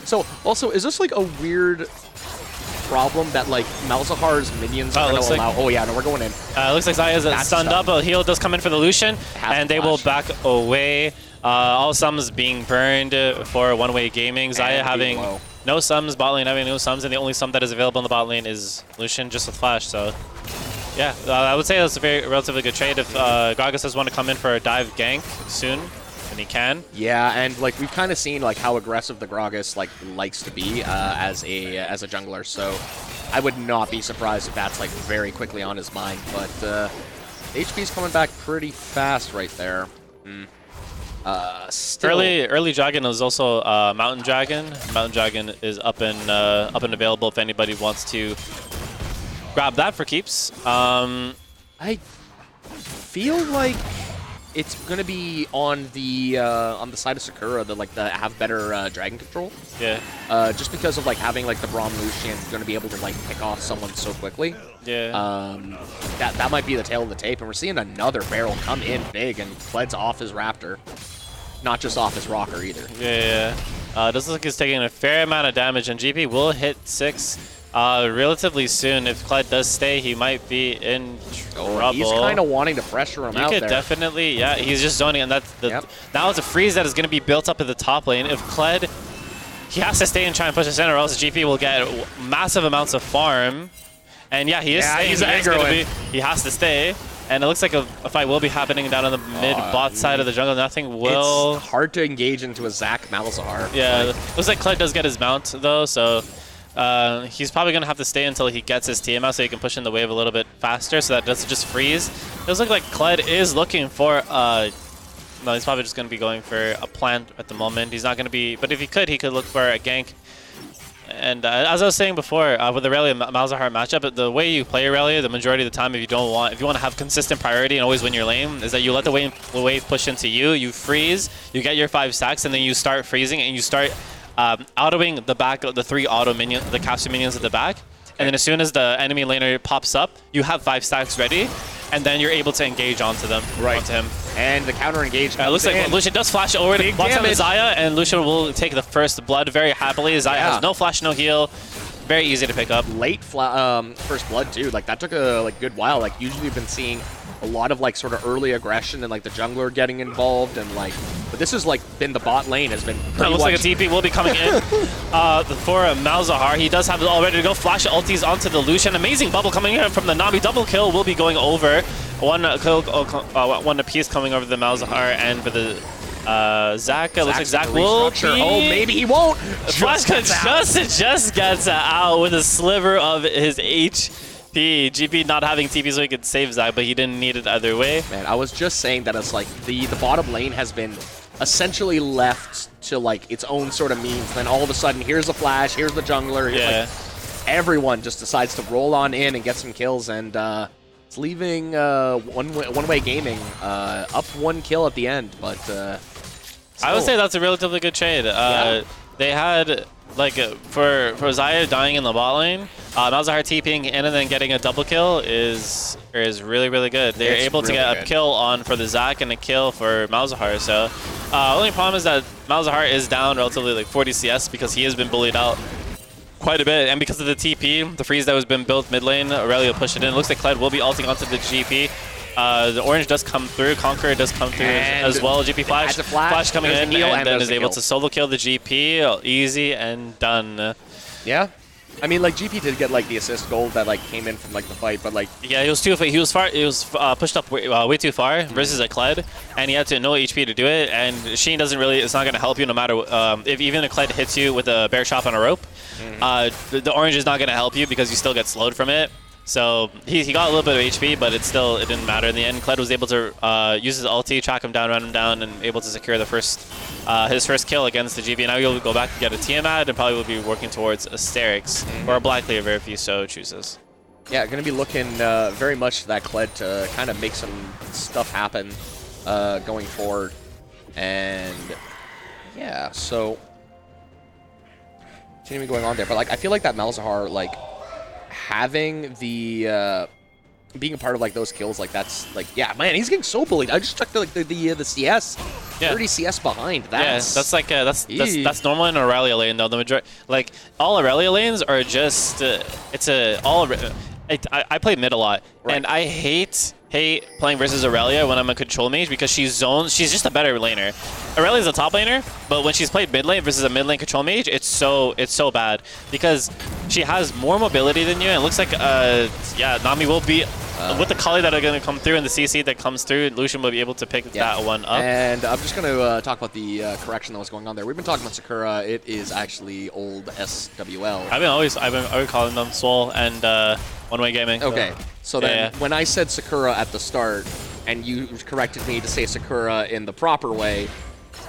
So, also, is this like a weird problem that like Malzahar's minions are going to allow? Oh yeah, no, we're going in. Looks like Zaya's stunned up, but heal does come in for the Lucian, and they will back away. All sums being burned for one-way gaming. Zaya having no sums, bot lane having no sums, and the only sum that is available in the bot lane is Lucian just with flash. So yeah, I would say that's a relatively good trade. If Gragas does want to come in for a dive gank soon, and he can. Yeah, and like we've kind of seen like how aggressive the Gragas like likes to be as a jungler, so I would not be surprised if that's like very quickly on his mind. But HP's coming back pretty fast right there. Still Early Dragon is also Mountain Dragon. Mountain Dragon is up and available if anybody wants to grab that for keeps. I feel like it's gonna be on the side of Sakura that have better dragon control. Yeah. Just because of like having like the Braum Lucian gonna be able to like pick off someone so quickly. Yeah. That might be the tail of the tape, and we're seeing another barrel come in big, and Kled's off his Raptor, not just off his Rocker either. Yeah. Does look like he's taking a fair amount of damage, and GP will hit 6 relatively soon. If Kled does stay, he might be in trouble. He's kind of wanting to pressure him out there. You could definitely, yeah, he's just zoning, and that's the now it's a freeze that is going to be built up at the top lane. If Kled, he has to stay and try and push the center, or else GP will get massive amounts of farm. And yeah, he is staying. He has to stay. And it looks like a fight will be happening down on the mid-bot side of the jungle. Nothing will... It's hard to engage into a Zac Malzahar. Yeah, looks like Kled does get his mount, though, so he's probably going to have to stay until he gets his TM out so he can push in the wave a little bit faster so that it doesn't just freeze. It does look like Kled is looking for... no, he's probably just going to be going for a plant at the moment. He's not going to be... But if he could look for a gank. And as I was saying before, with the Irelia Malzahar matchup, the way you play Irelia, the majority of the time, if you want to have consistent priority and always win your lane, is that you let the wave push into you, you freeze, you get your 5 stacks, and then you start freezing and you start autoing the 3 auto minions, the caster minions at the back. And then as soon as the enemy laner pops up, you have 5 stacks ready, and then you're able to engage onto them, onto him. And the counter engage. It looks like Lucian does flash over to box on Zaya, and Lucian will take the first blood very happily. Zaya has no flash, no heal. Very easy to pick up. Late first blood too. Like that took a good while. Like usually we've been seeing a lot of like sort of early aggression and like the jungler getting involved and like, but this has like been the bot lane has been. It looks like a TP will be coming in for Malzahar. He does have it all ready to go. Flash ultis onto the Lucian. Amazing bubble coming in from the Nami. Double kill will be going over. One apiece coming over the Malzahar, and for the Zac. It looks like Zac will be... Oh, maybe he won't. Just gets out with a sliver of his HP. GP not having TP so he could save Zac, but he didn't need it either way. Man, I was just saying that it's like the bottom lane has been essentially left to like its own sort of means. Then all of a sudden, here's the flash, here's the jungler. Yeah. Like, everyone just decides to roll on in and get some kills, and it's leaving one-way gaming up 1 kill at the end. But I would say that's a relatively good trade. They had like for Zaya dying in the bot lane, Malzahar TPing in and then getting a double kill is really good. They're able to get a kill on for the Zac and a kill for Malzahar. So only problem is that Malzahar is down relatively like 40 CS because he has been bullied out quite a bit, and because of the TP, the freeze that was been built mid lane, Irelia pushed it in. It looks like Kled will be ulting onto the GP. The orange does come through, Conqueror does come through as well. GP flash coming in, and then is able to solo kill the GP. Easy and done. Yeah. I mean, like GP did get like the assist gold that like came in from like the fight, but like yeah, he was pushed up way too far versus a Kled, and he had to no HP to do it. And Sheen doesn't really, it's not going to help you no matter if even a Kled hits you with a bear chop on a rope. The orange is not going to help you because you still get slowed from it. So he got a little bit of HP, but it didn't matter in the end. Kled was able to use his ulti, track him down, run him down, and able to secure the his first kill against the GP. Now he'll go back and get a Tiamat, and probably will be working towards Asterix or a Black Cleaver if he so chooses. Yeah, going to be looking very much to that Kled to kind of make some stuff happen going forward. And yeah, so continuing going on there, but like I feel like that Malzahar like having the being a part of like those kills, like that's like, yeah, man, he's getting so bullied. I just checked like the CS Yeah. 30 CS behind. Yeah, That's that's normal in Aurelia lane though. The majority, like all Aurelia lanes are just I play mid a lot, Right. and I hate playing versus Aurelia when I'm a control mage because she's just a better laner. Aurelia's a top laner, but when she's played mid lane versus a mid lane control mage, it's so bad because she has more mobility than you, and it looks like Nami will be with the Kali that are going to come through and the CC that comes through, Lucian will be able to pick that one up. And I'm just going to talk about the correction that was going on there. We've been talking about Sakura. It is actually old SWL. I've been calling them Swole and One Way Gaming. Okay, so then yeah. when I said Sakura at the start, and you corrected me to say Sakura in the proper way,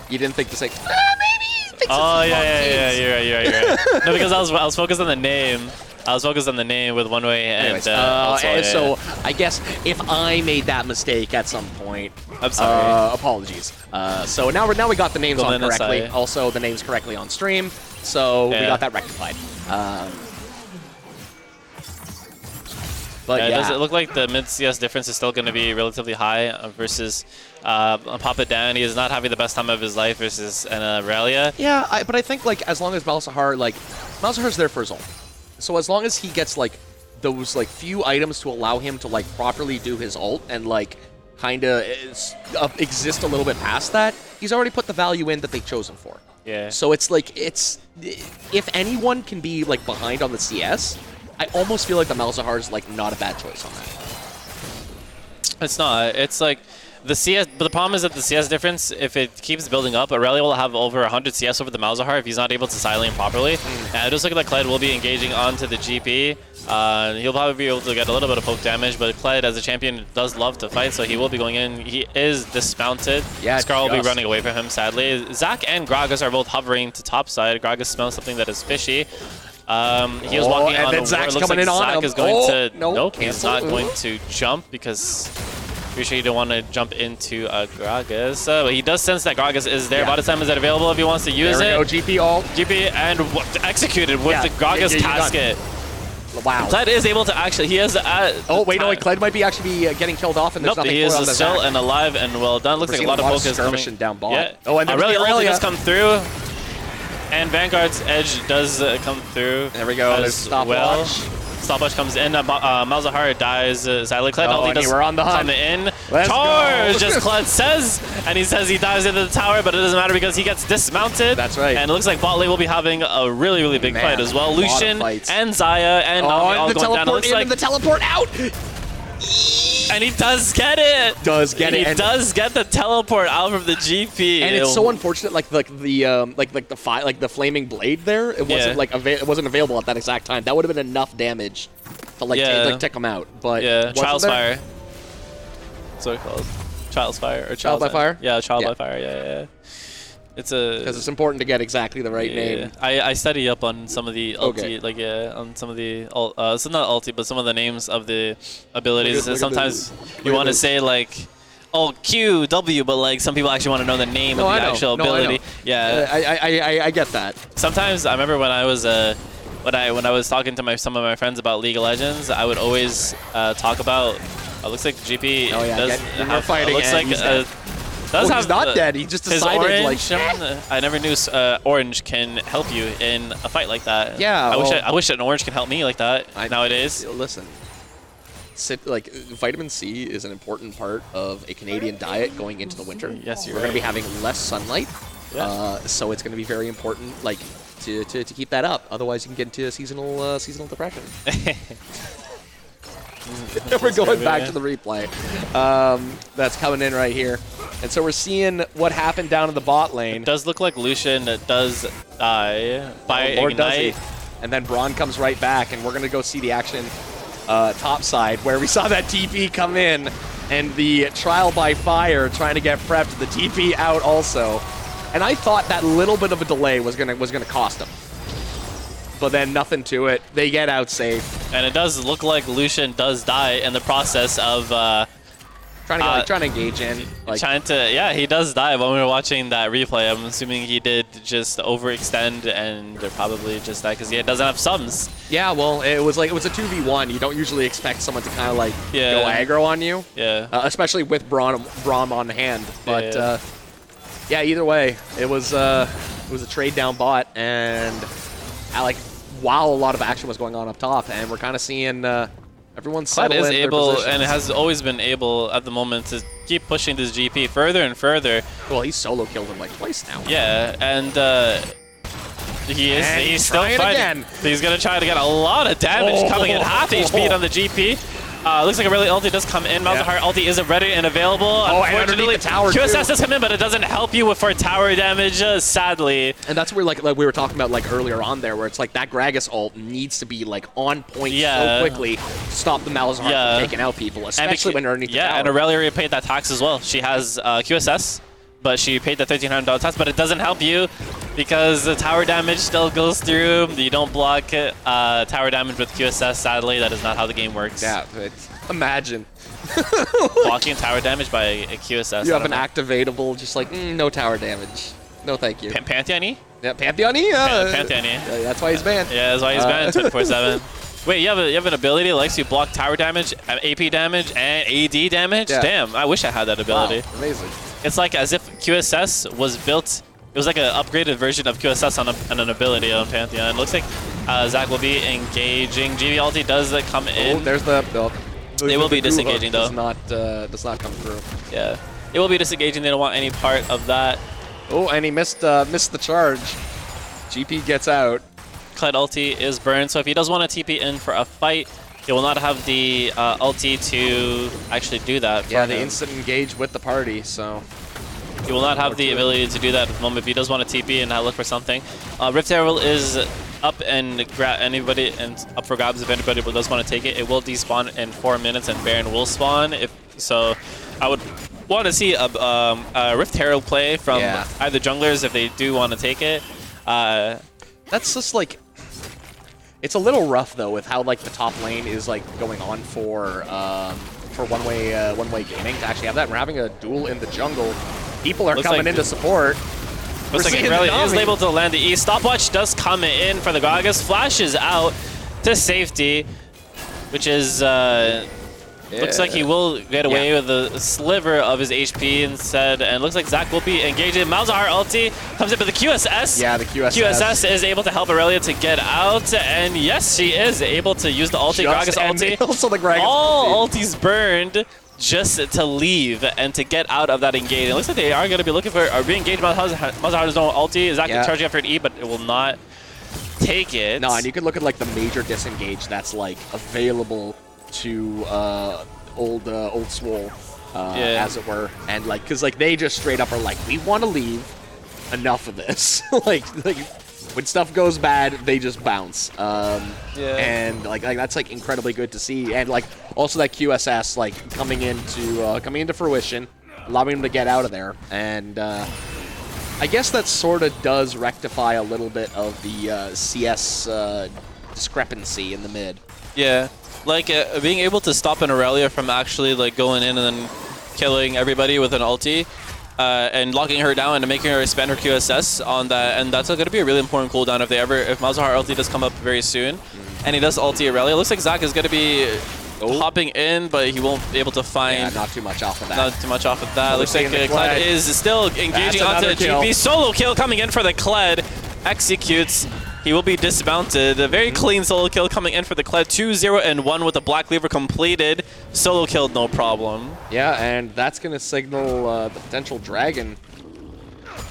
you didn't think to say, maybe. Oh yeah, you're right. No, because I was focused on the name. I was focused on the name with One Way and so I guess if I made that mistake at some point, I'm sorry. Apologies. So now we got the names on correctly. Also, the names correctly on stream. So we got that rectified. But does it look like the mid CS difference is still going to be relatively high versus Papa Dan? He is not having the best time of his life versus an Aurelia. Yeah, but I think like as long as Malzahar's there for his ult. So as long as he gets like those like few items to allow him to like properly do his ult and like kind of exist a little bit past that, he's already put the value in that they've chosen for. Yeah. So it's like if anyone can be like behind on the CS, I almost feel like the Malzahar's like not a bad choice on that. It's not. It's like the CS, but the problem is that the CS difference, if it keeps building up, Aurelia will have over 100 CS over the Malzahar if he's not able to silent properly. And it looks like that Kled will be engaging onto the GP. He'll probably be able to get a little bit of poke damage, but Kled as a champion does love to fight, so he will be going in. He is dismounted. Yeah, Scar will be running away from him, sadly. Zac and Gragas are both hovering to top side. Gragas smells something that is fishy. He was walking on then the Zac's looks coming like in on Zac him. is going to nope, he's not going to jump because pretty sure you don't want to jump into Gragas. But he does sense that Gragas is there. Bot time is that available if he wants to use there we it. go, GP ult. GP and executed with the Gragas casket. Wow. Kled is able to actually, he has oh wait, no, Kled might be actually getting killed off, and there's nothing he is for him still and alive and well done. Looks like a lot of focus coming down bot. Yeah. Oh, and Aurelia has come through. And Vanguard's edge does come through. There we go. There's stopwatch. Stopwatch comes in. Malzahar dies. Sadly, Kled and we're on the hunt. Come in. Let's Charge, go. just Kled says, and he says he dives into the tower, but it doesn't matter because he gets dismounted. That's right. And it looks like bot lane will be having a really, really big fight as well. Lucian and Zaya and Nami all the going down. It looks like and the teleport out. And he does get it. He does get the teleport out from the GP. And it's so unfortunate, like the flaming blade there. It wasn't it wasn't available at that exact time. That would have been enough damage to take him out. But Child's Fire. That's what it's called. Child's Fire or Child by Fire. Yeah, Child by Fire. Yeah. It's because it's important to get exactly the right name. I study up on some of the ulti, on some of the so not ulti, but some of the names of the abilities. Sometimes you want to say like, oh Q W, but like some people actually want to know the name of the actual ability. Yeah, I get that. Sometimes I remember when I was when I was talking to some of my friends about League of Legends, I would always talk about. It looks like GP does have fighting. Looks like. He's not dead. He just decided orange, I never knew orange can help you in a fight like that. Yeah. I wish an orange can help me like that nowadays. Listen, vitamin C is an important part of a Canadian diet going into the winter. Yes, we're going to be having less sunlight, so it's going to be very important, to keep that up. Otherwise, you can get into seasonal depression. We're going back to the replay. That's coming in right here. And so we're seeing what happened down in the bot lane. It does look like Lucian does die by Ignite. And then Braun comes right back, and we're going to go see the action top side, where we saw that TP come in, and the Trial by Fire trying to get prepped, the TP out also. And I thought that little bit of a delay was gonna cost them. But then nothing to it. They get out safe. And it does look like Lucian does die in the process of trying to engage in. He does die when we were watching that replay. I'm assuming he did just overextend and probably just die because he doesn't have sums. Yeah, well, it was a 2v1. You don't usually expect someone to kind of go aggro on you. Yeah. Especially with Braum on hand. But Yeah, either way, it was a trade down bot, and like while a lot of action was going on up top, and we're kind of seeing everyone Clyde settle is in their able, positions. and has always been able at the moment to keep pushing this GP further and further. Well, he solo killed him like twice now. Yeah, and he's still trying fighting. again. He's gonna try to get a lot of damage coming in, half HP on the GP. Looks like a really ulti does come in. Malzahar ulti isn't ready and available. Oh, and Unfortunately, underneath the tower, QSS too. does come in, but it doesn't help you for tower damage, sadly. And that's where like we were talking about like earlier on there, where it's like that Gragas ult needs to be like on point Yeah. so quickly to stop the Malzahar Yeah. from taking out people, especially when they're underneath the tower. Yeah, and Aurelia paid that tax as well. She has QSS, but she paid the $1,300 tax, but it doesn't help you because the tower damage still goes through. You don't block tower damage with QSS, sadly. That is not how the game works. Yeah, but imagine. Blocking tower damage by a QSS. You have an activatable, just like, no tower damage. No, thank you. Pantheon-y? Yeah, Pantheon-y? Pantheon-y. Yeah, that's why he's banned. Yeah, that's why he's banned 24/7. Wait, you have an ability that lets you block tower damage, AP damage, and AD damage? Yeah. Damn, I wish I had that ability. Wow, amazing. It's like as if QSS was built. It was like an upgraded version of QSS on an ability on Pantheon. Looks like Zach will be engaging. GB ulti does come in. Oh, there's the... They will be disengaging, though. Does not come through. Yeah, it will be disengaging. They don't want any part of that. Oh, and he missed the charge. GP gets out. Clyde ulti is burned, so if he does want to TP in for a fight, he will not have the ulti to actually do that for Yeah, him. they instant engage with the party, so... He will not have the ability to do that at the moment if he does want to TP and look for something. Rift Herald is up and anybody and up for grabs if anybody does want to take it. It will despawn in 4 minutes and Baron will spawn. So I would want to see a Rift Herald play from either junglers if they do want to take it. That's just like... It's a little rough though with how like the top lane is like going on for one-way gaming to actually have that. We're having a duel in the jungle. People are coming in to support. Looks like Aurelia is able to land the E. Stopwatch does come in for the Gragas. Flashes out to safety, which is looks like he will get away with a sliver of his HP instead, and looks like Zach will be engaging. Malzahar ulti comes in, but the QSS. Yeah, the QSS. QSS is able to help Aurelia to get out, and yes, she is able to use the ulti. Gragas ulti. Also the Gragas all ultis burned. Just to leave and to get out of that engage. It looks like they are going to be looking for a re-engage. Malzahar's own ulti is actually charging after an E, but it will not take it. No, and you can look at like the major disengage that's like available to old Swole, as it were, and like because like they just straight up are like, we want to leave. Enough of this. like when stuff goes bad, they just bounce. And like that's like incredibly good to see, and like also that QSS like coming into fruition, allowing them to get out of there, and I guess that sort of does rectify a little bit of the CS discrepancy in the mid. Yeah, like being able to stop an Aurelia from actually like going in and then killing everybody with an ulti. And locking her down and making her spend her QSS on that, and that's going to be a really important cooldown if Malzahar ulti does come up very soon, and he does ulti Aurelia. Looks like Zach is going to be hopping in, but he won't be able to find. Yeah, not too much off of that. Not too much off of that. Looks like Kled is still engaging onto GP. Solo kill coming in for the Kled. Executes. He will be dismounted. A very clean solo kill coming in for the Kled. 2-0-1 with the Black Cleaver completed. Solo killed, no problem. Yeah, and that's going to signal the potential Dragon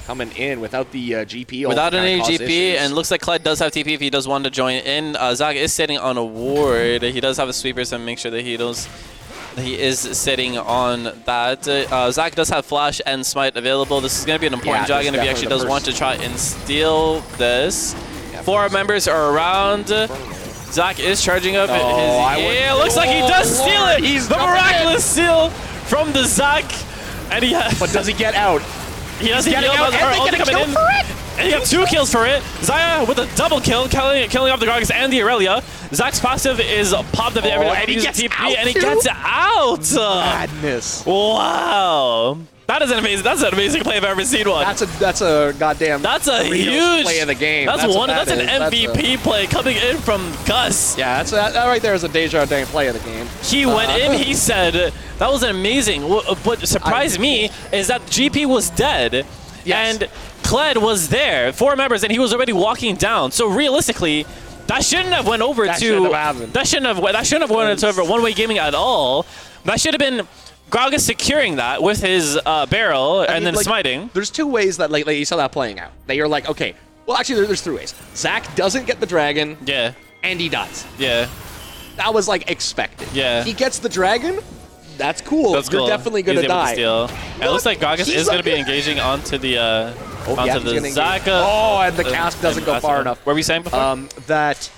coming in without the GP. Without any GP, and looks like Kled does have TP if he does want to join in. Zach is sitting on a ward. He does have a sweeper, so make sure that he is sitting on that. Zach does have Flash and Smite available. This is going to be an important Dragon if he actually does want to try and steal this. 4 members are around. Zach is charging up his... Yeah, looks like he does steal it! He's the miraculous steal from the Zach! And he but does he get out? He doesn't get out, and they get a kill for it! And he got 2 kills for it. Zaya with a double kill, killing off the Gragas and the Aurelia. Zach's passive is popped up and he gets TP, and he gets out! Madness. Wow. That is an amazing. That's an amazing play if I've ever seen one. That's a goddamn. That's a huge play of the game. That's an MVP play coming in from Gus. Yeah, that right there is a Desjardins play of the game. He went in. He said that was amazing. What surprised me is that GP was dead. Yes. And Kled was there, 4 members, and he was already walking down. So realistically, that shouldn't have went over That to. shouldn't have happened. That shouldn't have went over one-way gaming at all. That should have been Gragas securing that with his barrel and then like, smiting. There's 2 ways that like you saw that playing out. That you're like, okay, well actually there's 3 ways. Zac doesn't get the dragon, Yeah. and he dies. Yeah. That was like expected. Yeah. He gets the dragon. That's cool. That's You're cool. definitely gonna He's able to die. steal. And it looks like Gragas He's is going to be like- engaging onto the yeah, onto he's the gonna engage. Zaka. Oh, and the cast doesn't go far enough. What were we saying before? That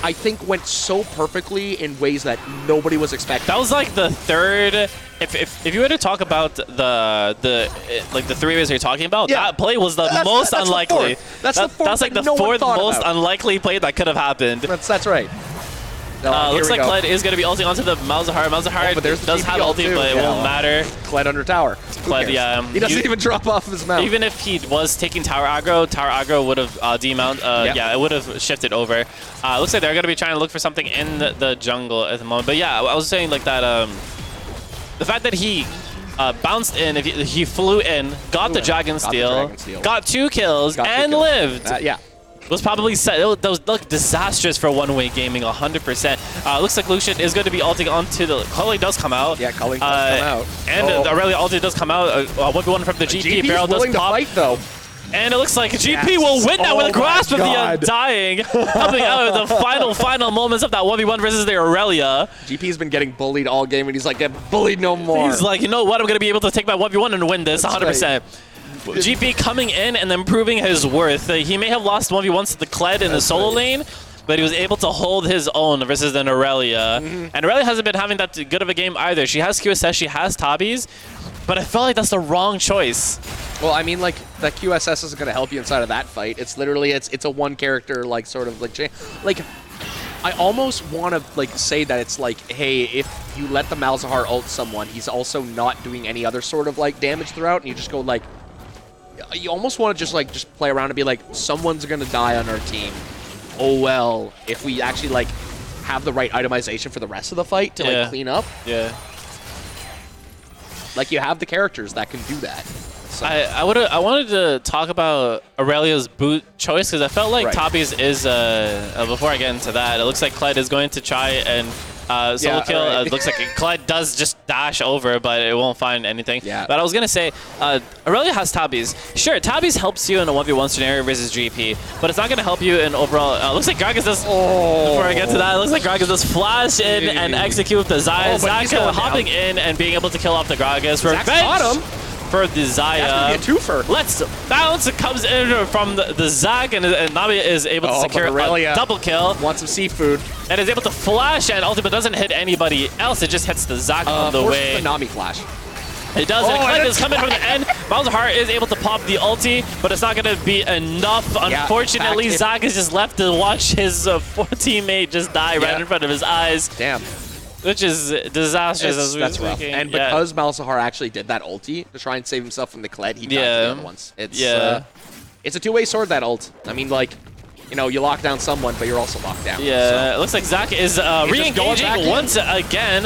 I think went so perfectly in ways that nobody was expecting. That was like the third. If you were to talk about the 3 ways you're talking about, Yeah. that play was the That's- most that's the unlikely. fourth. That's the fourth That's like that the no one fourth thought most about. unlikely play that could have happened. That's right. Here Looks we like go. Kled is going to be ulting onto the Malzahar. Malzahar but there's the does have TP ult ulti, too. but it Yeah. won't matter. Kled under tower. Who Kled, cares? yeah, He doesn't you- even drop off his mount. Even if he was taking tower aggro would have demount. Yeah, it would have shifted over. Looks like they're going to be trying to look for something in the jungle at the moment. But yeah, I was saying like that. The fact that he bounced in, if he flew in, got the Dragon Steel, got 2 kills, Got 2 and kills. lived. Yeah. Was probably set. That was look disastrous for one-way gaming, 100%. Looks like Lucian is going to be ulting onto the. Culling does come out. Yeah, Culling does come out. And Aurelia ulti does come out. 1v1 from the GP. Barrel does willing pop. to fight though. And it looks like GP Yes. will win now with Oh a grasp my of the God. Undying, coming out of the final moments of that 1v1 versus the Aurelia. GP's been getting bullied all game, and he's like, get bullied no more. He's like, you know what? I'm going to be able to take my 1v1 and win this 100%. Right. GP coming in and then proving his worth. He may have lost 1v1s to the Kled in the solo lane, but he was able to hold his own versus an Aurelia. And Aurelia hasn't been having that good of a game either. She has QSS, she has Tabis, but I felt like that's the wrong choice. Well, I mean, like, that QSS isn't going to help you inside of that fight. It's literally, it's a one character, like, sort of, like, I almost want to, like, say that it's like, hey, if you let the Malzahar ult someone, he's also not doing any other sort of, like, damage throughout, and you just go, like, you almost want to just play around and be like, someone's going to die on our team. Oh, well, if we actually, like, have the right itemization for the rest of the fight to, like, clean up. Yeah. Like, you have the characters that can do that. So. I wanted to talk about Aurelia's boot choice because I felt like Right. Tabis is before I get into that, it looks like Kled is going to try and solo Yeah, kill. right. It looks like Kled does just dash over, but it won't find anything. Yeah. But I was gonna say Aurelia has Tabis. Sure, Tabis helps you in a 1v1 scenario versus GP, but it's not gonna help you in overall. Looks like Gragas does. Before I get to that, it looks like Gragas does flash in and execute with the Zaya. Oh, but he's Zaka going hopping down. in and being able to kill off the Gragas. Zach's got him. For the Zaya. That's going to be a twofer. Let's bounce. It comes in from the Zac, and Nami is able to secure a double kill. Want some seafood. And is able to flash, and ultimate doesn't hit anybody else. It just hits the Zac on the way. The Nami flash. It does, and Oh, Kled and is coming from the end. Malzahar is able to pop the ulti, but it's not going to be enough. Yeah, Unfortunately, back Zac is just left to watch his teammate just die right in front of his eyes, Damn. which is disastrous as we That's were rough. speaking. And because Malzahar actually did that ulti to try and save himself from the Kled, he died the other ones. It's it's a two-way sword, that ult. I mean, like, you know, you lock down someone, but you're also locked down. Yeah, it looks like Zac is re-engaging once again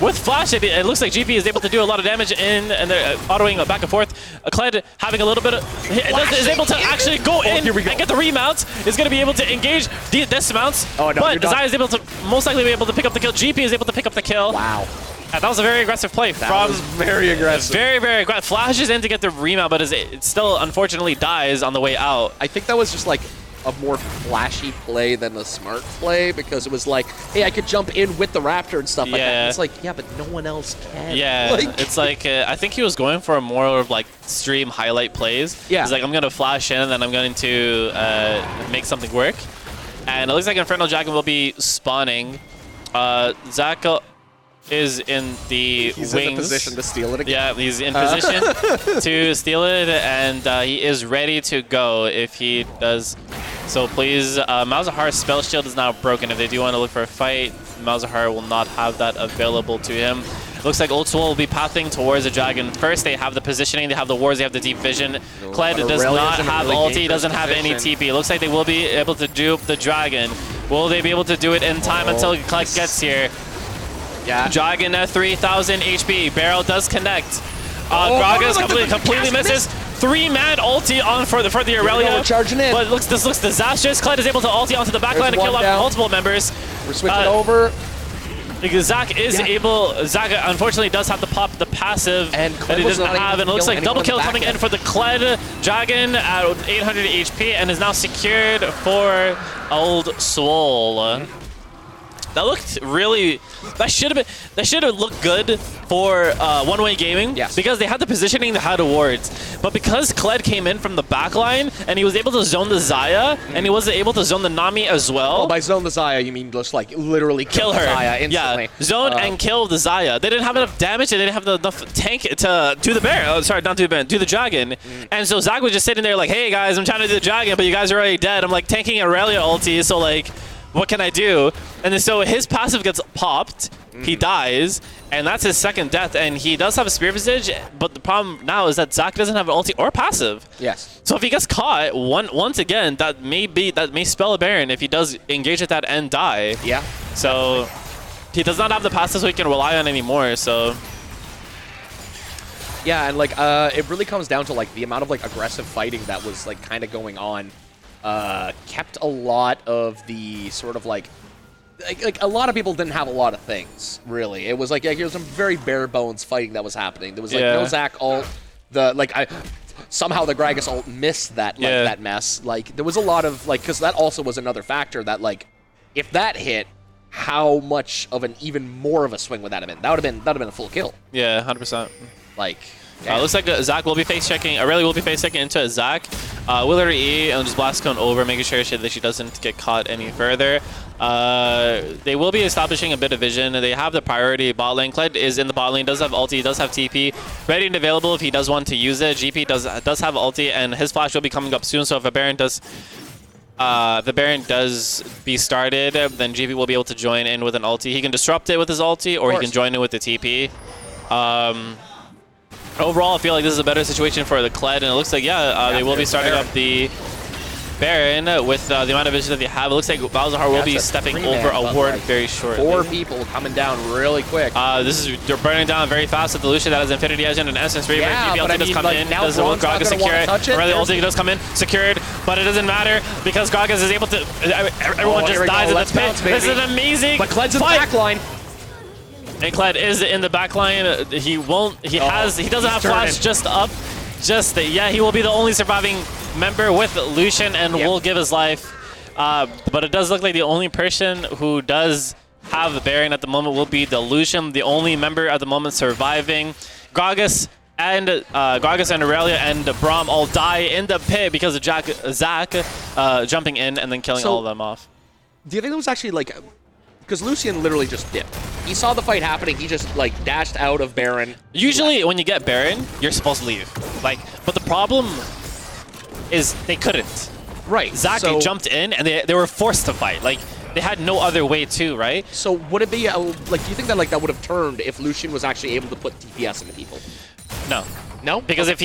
with Flash. It looks like GP is able to do a lot of damage and they're autoing back and forth. Kled having a little bit of... is able to actually go in and get the remount. Is going to be able to engage the dismounts. Oh, no, but Zaya is able to most likely be able to pick up the kill. GP is able to pick up the kill. Wow. And that was a very aggressive play That was very aggressive. Very, very aggressive. Flashes in to get the remount, but it still unfortunately dies on the way out. I think that was just like a more flashy play than a smart play because it was like, hey, I could jump in with the Raptor and stuff like that. And it's like, yeah, but no one else can. Yeah, it's like, I think he was going for a more of like stream highlight plays. Yeah. He's like, I'm going to flash in and then I'm going to make something work. And it looks like Infernal Dragon will be spawning. Zac is in the He's wings. in the position to steal it again. Yeah, he's in position to steal it, and he is ready to go if he does. So please, Malzahar's spell shield is now broken. If they do want to look for a fight, Malzahar will not have that available to him. Looks like Old Soul will be pathing towards the dragon. First, they have the positioning, they have the wards, they have the deep vision. Kled does not have ulti, doesn't have any TP. Looks like they will be able to dupe the dragon. Will they be able to do it in time until Kled gets here? Yeah. Dragon at 3,000 HP. Barrel does connect. Gragas like the completely cast misses. 3-man ulti on for the Aurelia. We're charging in. But this looks disastrous. Kled is able to ulti onto the backline and kill off multiple members. We're switching over. Because Zac unfortunately does have to pop the passive and that he doesn't have, and it looks like double kill coming in for the Kled Dragon at 800 HP and is now secured for Old Swole. That looked really. That should have looked good for One-Way Gaming. Yes. Because they had the positioning they had wards. But because Kled came in from the backline and he was able to zone the Xayah and he was able to zone the Nami as well. Oh, by zone the Xayah, you mean just like literally kill her. Xayah instantly. Yeah, zone and kill the Xayah. They didn't have enough damage and they didn't have enough tank to do the bear. Oh, sorry, not do the bear, do the dragon. And so Zac was just sitting there like, hey guys, I'm trying to do the dragon, but you guys are already dead. I'm like tanking Aurelia ulti, so like, what can I do? And then so his passive gets popped, he dies, and that's his second death, and he does have a Spear Visage, but the problem now is that Zac doesn't have an ulti or passive. Yes. So if he gets caught, once again, that may spell a Baron if he does engage at that and die. Yeah. So he does not have the passive so he can rely on anymore, so. Yeah, and like it really comes down to like the amount of like aggressive fighting that was like kind of going on. Kept a lot of the sort of like a lot of people didn't have a lot of things, really. It was like, yeah, here's some very bare bones fighting that was happening. There was like no Zac ult, somehow the Gragas ult missed that that mess. Like there was a lot of like, because that also was another factor that like if that hit, how much of an even more of a swing would that have been? That would have been a full kill. Yeah, 100%. Like yeah. Looks like Zac will be face checking. Aurelia will be face checking into Zac. Will her E and just blast cone over, making sure that she doesn't get caught any further. They will be establishing a bit of vision. They have the priority bot lane. Kled is in the bot lane, does have ulti, does have TP, ready and available if he does want to use it. GP does have ulti, and his flash will be coming up soon. So if a Baron does be started, then GP will be able to join in with an ulti. He can disrupt it with his ulti, or he can join in with the TP. Overall, I feel like this is a better situation for the Kled, and it looks like, they will be starting up the Baron with the amount of vision that they have. It looks like Malzahar will be stepping over a ward very shortly. 4 people coming down really quick. They're burning down very fast with the Lucian that has Infinity Edge and an Essence Reaver. Yeah, GP ulti does come in. Now Gragas secure it. Aurelia ulti does come in, secured, but it doesn't matter because Gragas is able to. Everyone just dies in the pit. This is an amazing. But Kled's in the back line. And Kled is in the back line. He doesn't have flash just up. He will be the only surviving member with Lucian and will give his life. But it does look like the only person who does have the Baron at the moment will be the Lucian, the only member at the moment surviving. Gragas and Aurelia and Braum all die in the pit because of Zac jumping in and then killing all of them off. Do you think it was actually like... Because Lucian literally just dipped. He saw the fight happening. He just like dashed out of Baron. Usually, when you get Baron, you're supposed to leave. But the problem is they couldn't. Right. Zac jumped in, and they were forced to fight. Like they had no other way to, right? So would it be do you think that that would have turned if Lucian was actually able to put DPS into people? No. No? Because I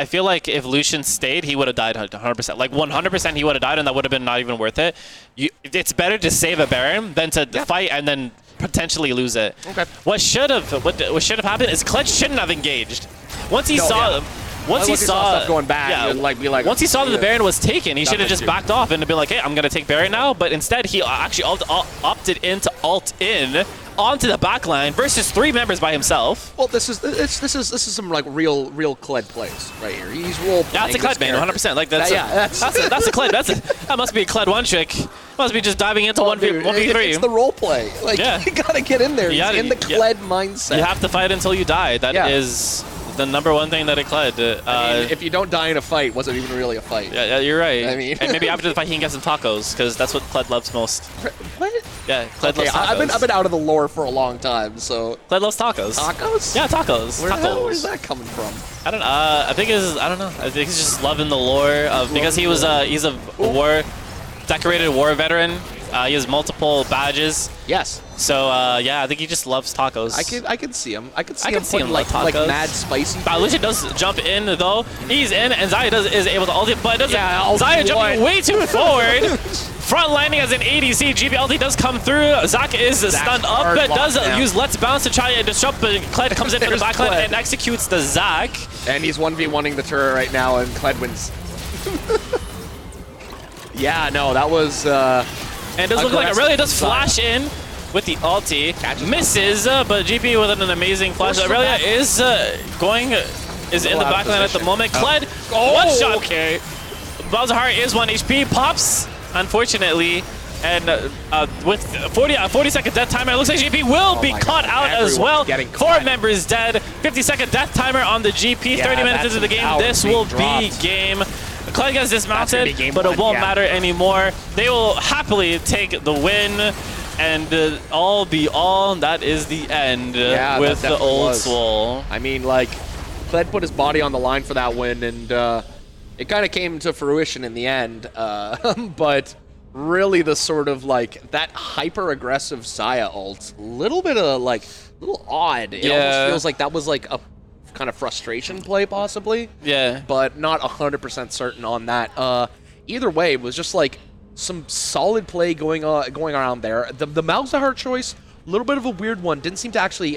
feel like if Lucian stayed, he would have died 100%. Like 100% he would have died, and that would have been not even worth it. It's better to save a Baron than to fight and then potentially lose it. Okay. What should have happened is Kled shouldn't have engaged. Once he saw stuff going bad, once he saw that the Baron was taken, he should have just backed off and been like, hey, I'm gonna take Baron now. But instead, he actually opted in to ult in onto the backline versus 3 members by himself. Well, this is some like real Kled plays right here. He's role playing. That's a Kled man, 100%. Like that's a Kled. That must be a Kled 1 trick. Must be just diving into 1v3. It's the role play. Like you gotta get in there. He's in the Kled mindset. You have to fight until you die. That is the #1 thing that it Kled. I mean, if you don't die in a fight, was it even really a fight? Yeah, you're right. I mean, and maybe after the fight he can get some tacos because that's what Kled loves most. What? Yeah, Kled loves tacos. I've been out of the lore for a long time, so. Kled loves tacos. Tacos? Yeah, tacos. Where's that coming from? I don't know. I think he's just loving the lore of because he's a decorated war veteran. He has multiple badges. Yes. So I think he just loves tacos. I can see him. I can see him like like mad spicy. Lucian does jump in though. He's in, and Xayah is able to ult it, but it doesn't. Xayah jumping way too forward front lining as an ADC. GBLT does come through. Zac is stunned up, but does use Let's Bounce to try and disrupt, but Kled comes in for the backline and executes the Zac. And he's 1v1ing the turret right now, and Kled wins. Yeah, no, that was... and it does look like Aurelia does flash in with the ulti. Misses, but GP with an amazing flash. Aurelia is in the backline at the moment. Kled, one shot. Okay. Malzahar is 1 HP, pops, unfortunately, and with 40-second death timer, it looks like GP will be caught out as well. 4 members dead, 50-second death timer on the GP, 30 minutes into the game. This will be game. Kled gets dismounted, but it won't matter anymore. They will happily take the win, and all be all, that is the end with the Old Swole. I mean, like, Kled put his body on the line for that win, and it kind of came to fruition in the end, but really the sort of like that hyper-aggressive Xayah ult, a little odd. It almost feels like that was like a kind of frustration play possibly. Yeah. But not 100% certain on that. Either way, it was just like some solid play going around there. The Malzahar choice, a little bit of a weird one. Didn't seem to actually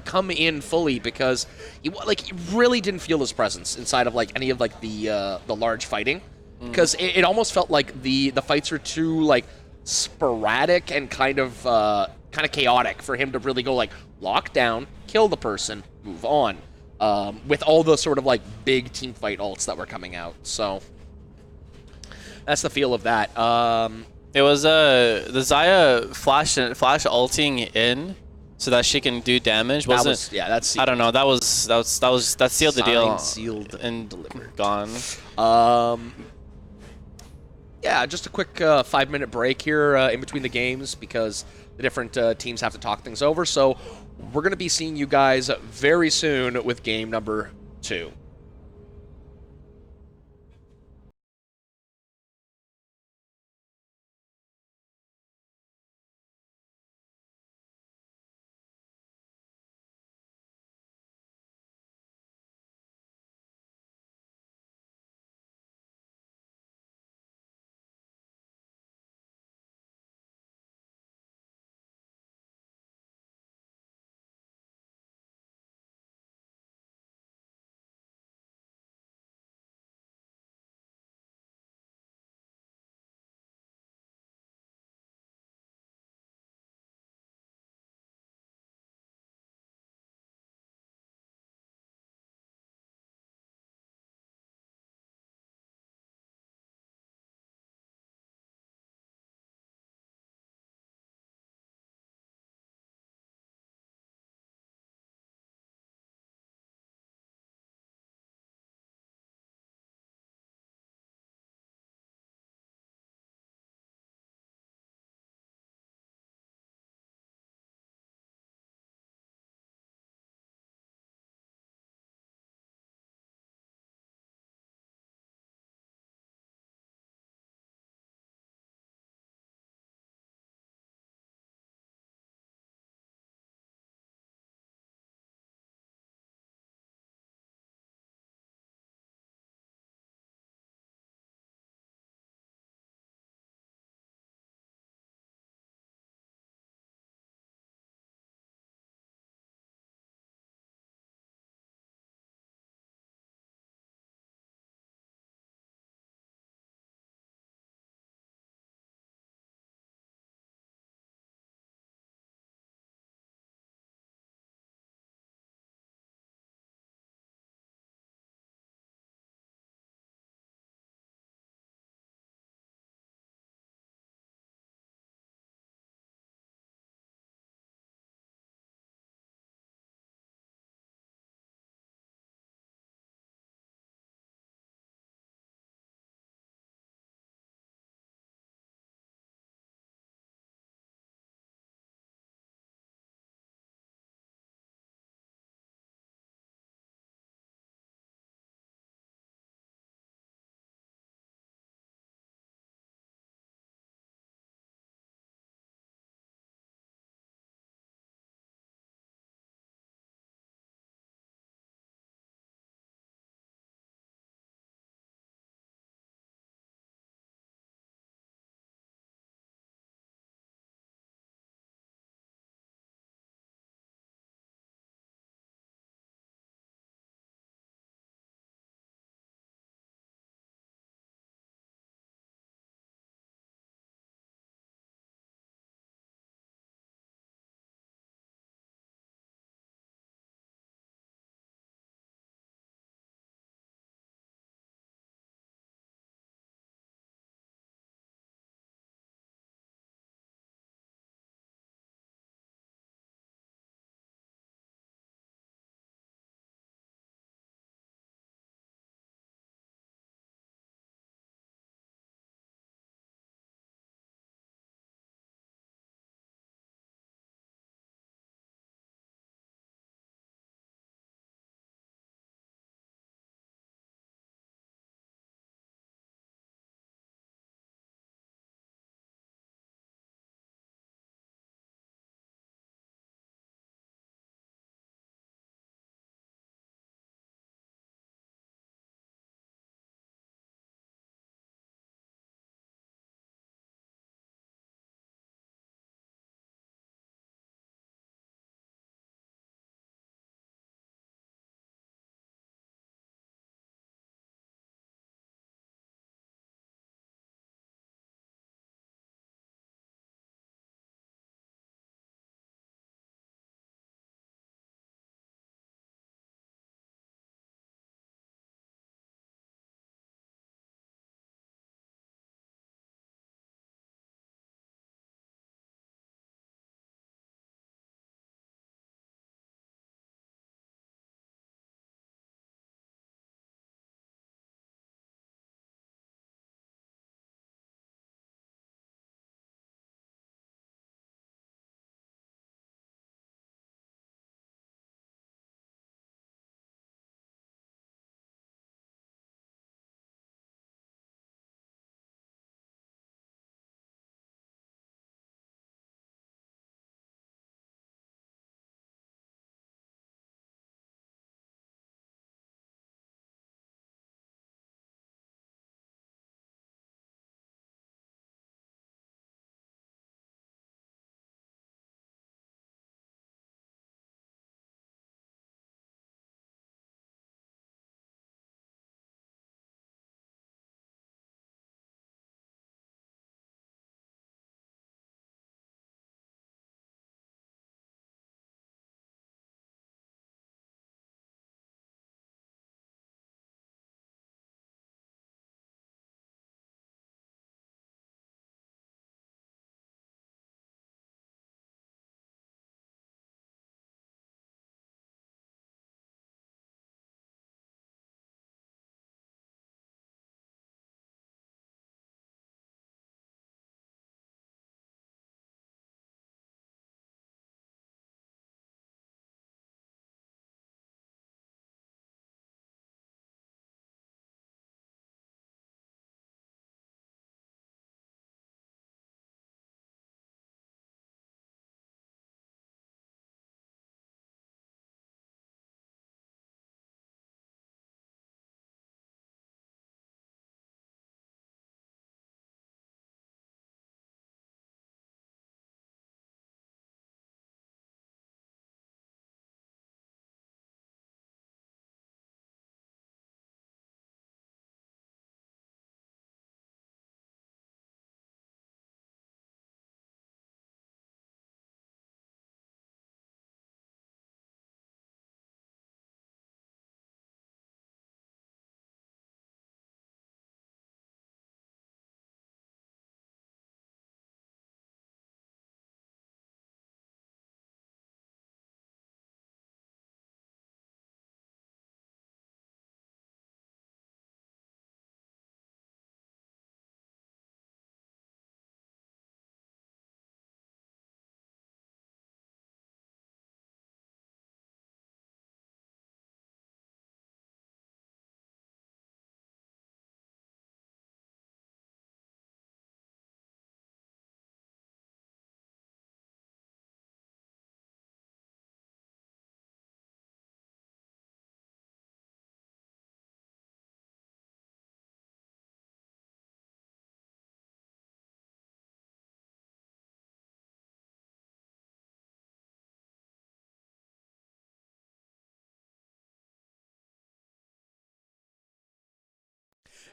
come in fully because he really didn't feel his presence inside of like any of like the large fighting, because it almost felt like the fights are too like sporadic and kind of chaotic for him to really go like lock down, kill the person, move on. With all the sort of like big team fight ults that were coming out, so that's the feel of that. It was the Xayah flash ulting in so that she can do damage. Wasn't that's I don't know. That sealed the deal. Sealed and delivered. Gone. Yeah, just a quick 5-minute break here in between the games because the different teams have to talk things over. So we're gonna be seeing you guys very soon with game number 2.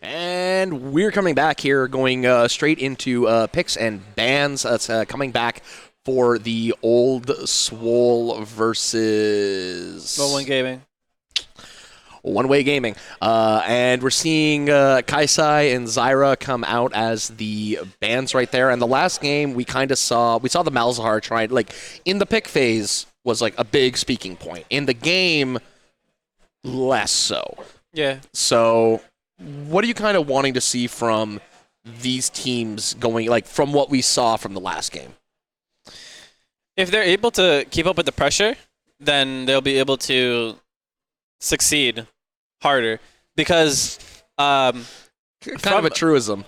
And we're coming back here, going straight into picks and bans. That's coming back for the Old Swole versus... One gaming. One-Way Gaming. And we're seeing Kaisai and Zyra come out as the bans right there. And the last game, we saw the Malzahar trying, like, in the pick phase was, like, a big speaking point. In the game, less so. Yeah. So, what are you kind of wanting to see from these teams going, like, from what we saw from the last game? If they're able to keep up with the pressure, then they'll be able to succeed harder. Because Kind of a truism.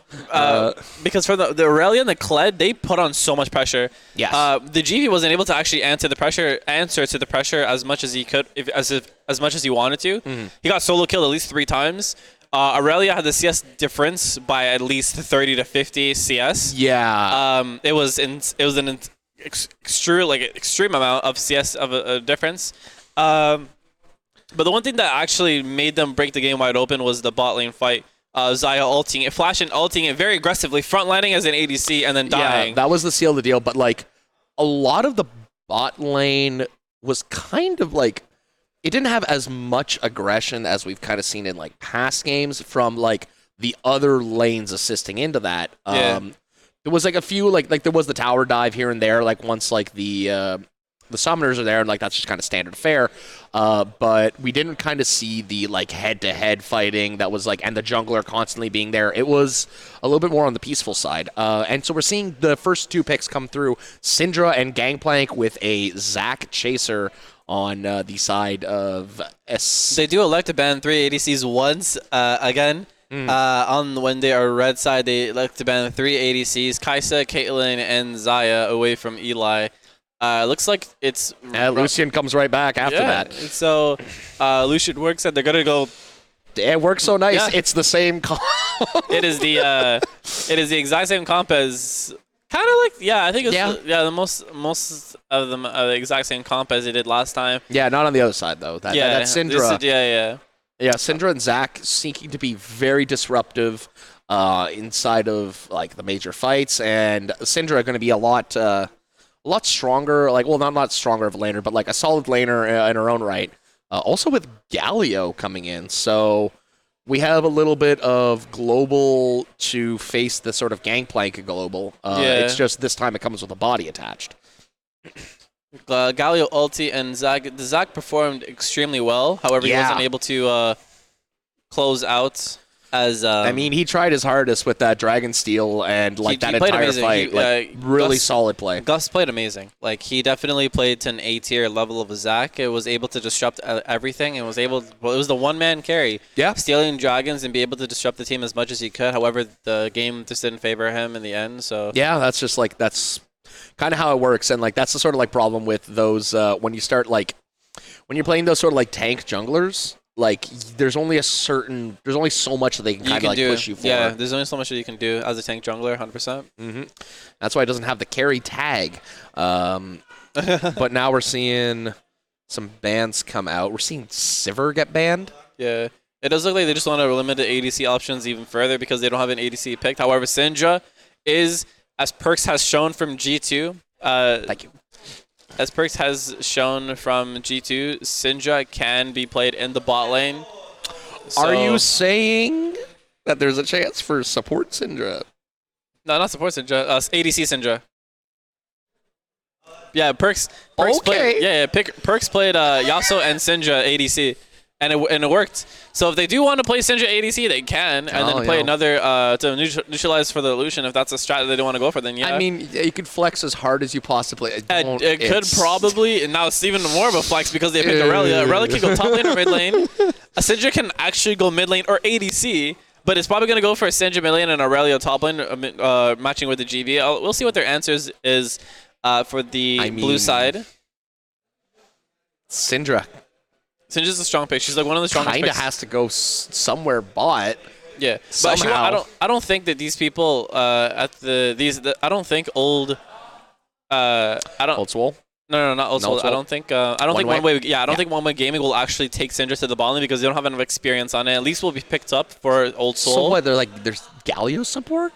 because for the Aurelia and the Kled, they put on so much pressure. Yes. The GV wasn't able to actually answer to the pressure as much as he could, as much as he wanted to. Mm-hmm. He got solo killed at least 3 times. Aurelia had the CS difference by at least 30 to 50 CS. Yeah. It was an extreme amount of CS of a difference. But the one thing that actually made them break the game wide open was the bot lane fight. Xayah ulting it, Flash and ulting it very aggressively, front lining as an ADC and then dying. Yeah, that was the seal of the deal. But like, a lot of the bot lane was kind of like, it didn't have as much aggression as we've kind of seen in like past games from like the other lanes assisting into that. Yeah. There was like a few like there was the tower dive here and there, like once like the summoners are there, and like that's just kind of standard fare. But we didn't kind of see the like head-to-head fighting that was like, and the jungler constantly being there. It was a little bit more on the peaceful side. And so we're seeing the first 2 picks come through: Syndra and Gangplank with a Zac Chaser on the side of S. They do elect to ban 3 ADCs once again. On when they are red side, they elect to ban 3 ADCs: Kai'Sa, Caitlyn, and Xayah away from Eli. Looks like it's... Lucian comes right back after that. So Lucian works and they're going to go... It works so nice. Yeah. It's the same comp. It is the exact same comp as... Kind of like... Yeah, I think it's the most of them are the exact same comp as they did last time. Yeah, not on the other side, though. That's Syndra. Yeah, Syndra and Zac seeking to be very disruptive inside of like the major fights, and Syndra are going to be a lot stronger. Like, well, not stronger of a laner, but like a solid laner in her own right. Also with Galio coming in, so we have a little bit of global to face the sort of Gangplank global. It's just this time it comes with a body attached. Galio ulti and Zac performed extremely well. However, he wasn't able to close out as... I mean, he tried his hardest with that Dragon Steel and like that entire fight. Really solid play. Gus played amazing. Like, he definitely played to an A-tier level of a Zac. It was able to disrupt everything and it was the one-man carry. Yeah. Stealing dragons and be able to disrupt the team as much as he could. However, the game just didn't favor him in the end. So yeah, that's just like, that's kind of how it works. And like, that's the sort of like problem with those when you start like, when you're playing those sort of like tank junglers, like there's only so much that they can kind of like push you for. Yeah, there's only so much that you can do as a tank jungler, 100%. That's why it doesn't have the carry tag. But now we're seeing some bans come out. We're seeing Sivir get banned. Yeah. It does look like they just want to limit the ADC options even further because they don't have an ADC picked. However, Syndra is, as Perkz has shown from G2, Thank you. As Perkz has shown from G2, Syndra can be played in the bot lane. So, are you saying that there's a chance for support Syndra? No, not support Syndra. ADC Syndra. Yeah, Perkz okay. Perkz played Yasuo and Syndra ADC, and it worked. So if they do want to play Syndra ADC, they can, and then play another to neutralize for the Lucian. If that's a strat they don't want to go for, then yeah. I mean, you could flex as hard as you possibly. It could probably, and now it's even more of a flex because they picked Aurelia. Aurelia can go top lane or mid lane. Syndra can actually go mid lane or ADC. But it's probably going to go for Syndra mid lane and Aurelia top lane, matching with the GV. We'll see what their answers is for the blue side. Syndra's a strong pick. She's like one of the strongest picks. Kind of has to go somewhere bot. Yeah, somehow. But I don't think that these people I don't think old. Old Swole? No, not Ultimate. Also, I don't think. I don't think One one Way? way. Yeah, I don't think One Way Gaming will actually take Syndra to the bottom lane because they don't have enough experience on it. At least will be picked up for Old Soul. So what? There's Galio support?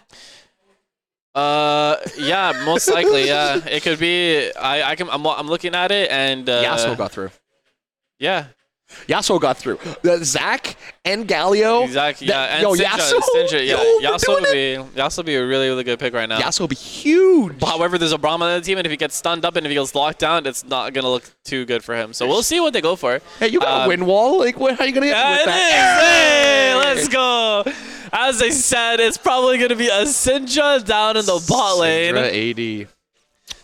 Yeah, most likely. Yeah, it could be. I'm looking at it and. Yasuo got through. Yeah. Yasuo got through. Zac and Galio. Exactly. Yeah. And yo, Syndra, Yasuo. yeah. Yo, Yasuo would be a really, really good pick right now. Yasuo would be huge. But however, there's a Brahma on the team, and if he gets stunned up and if he gets locked down, it's not gonna look too good for him. So we'll see what they go for. Hey, you got a win wall. Like, how are you gonna get Yeah, with it that? is. Hey, let's go. As I said, it's probably gonna be a Syndra down in the bot lane. Syndra AD.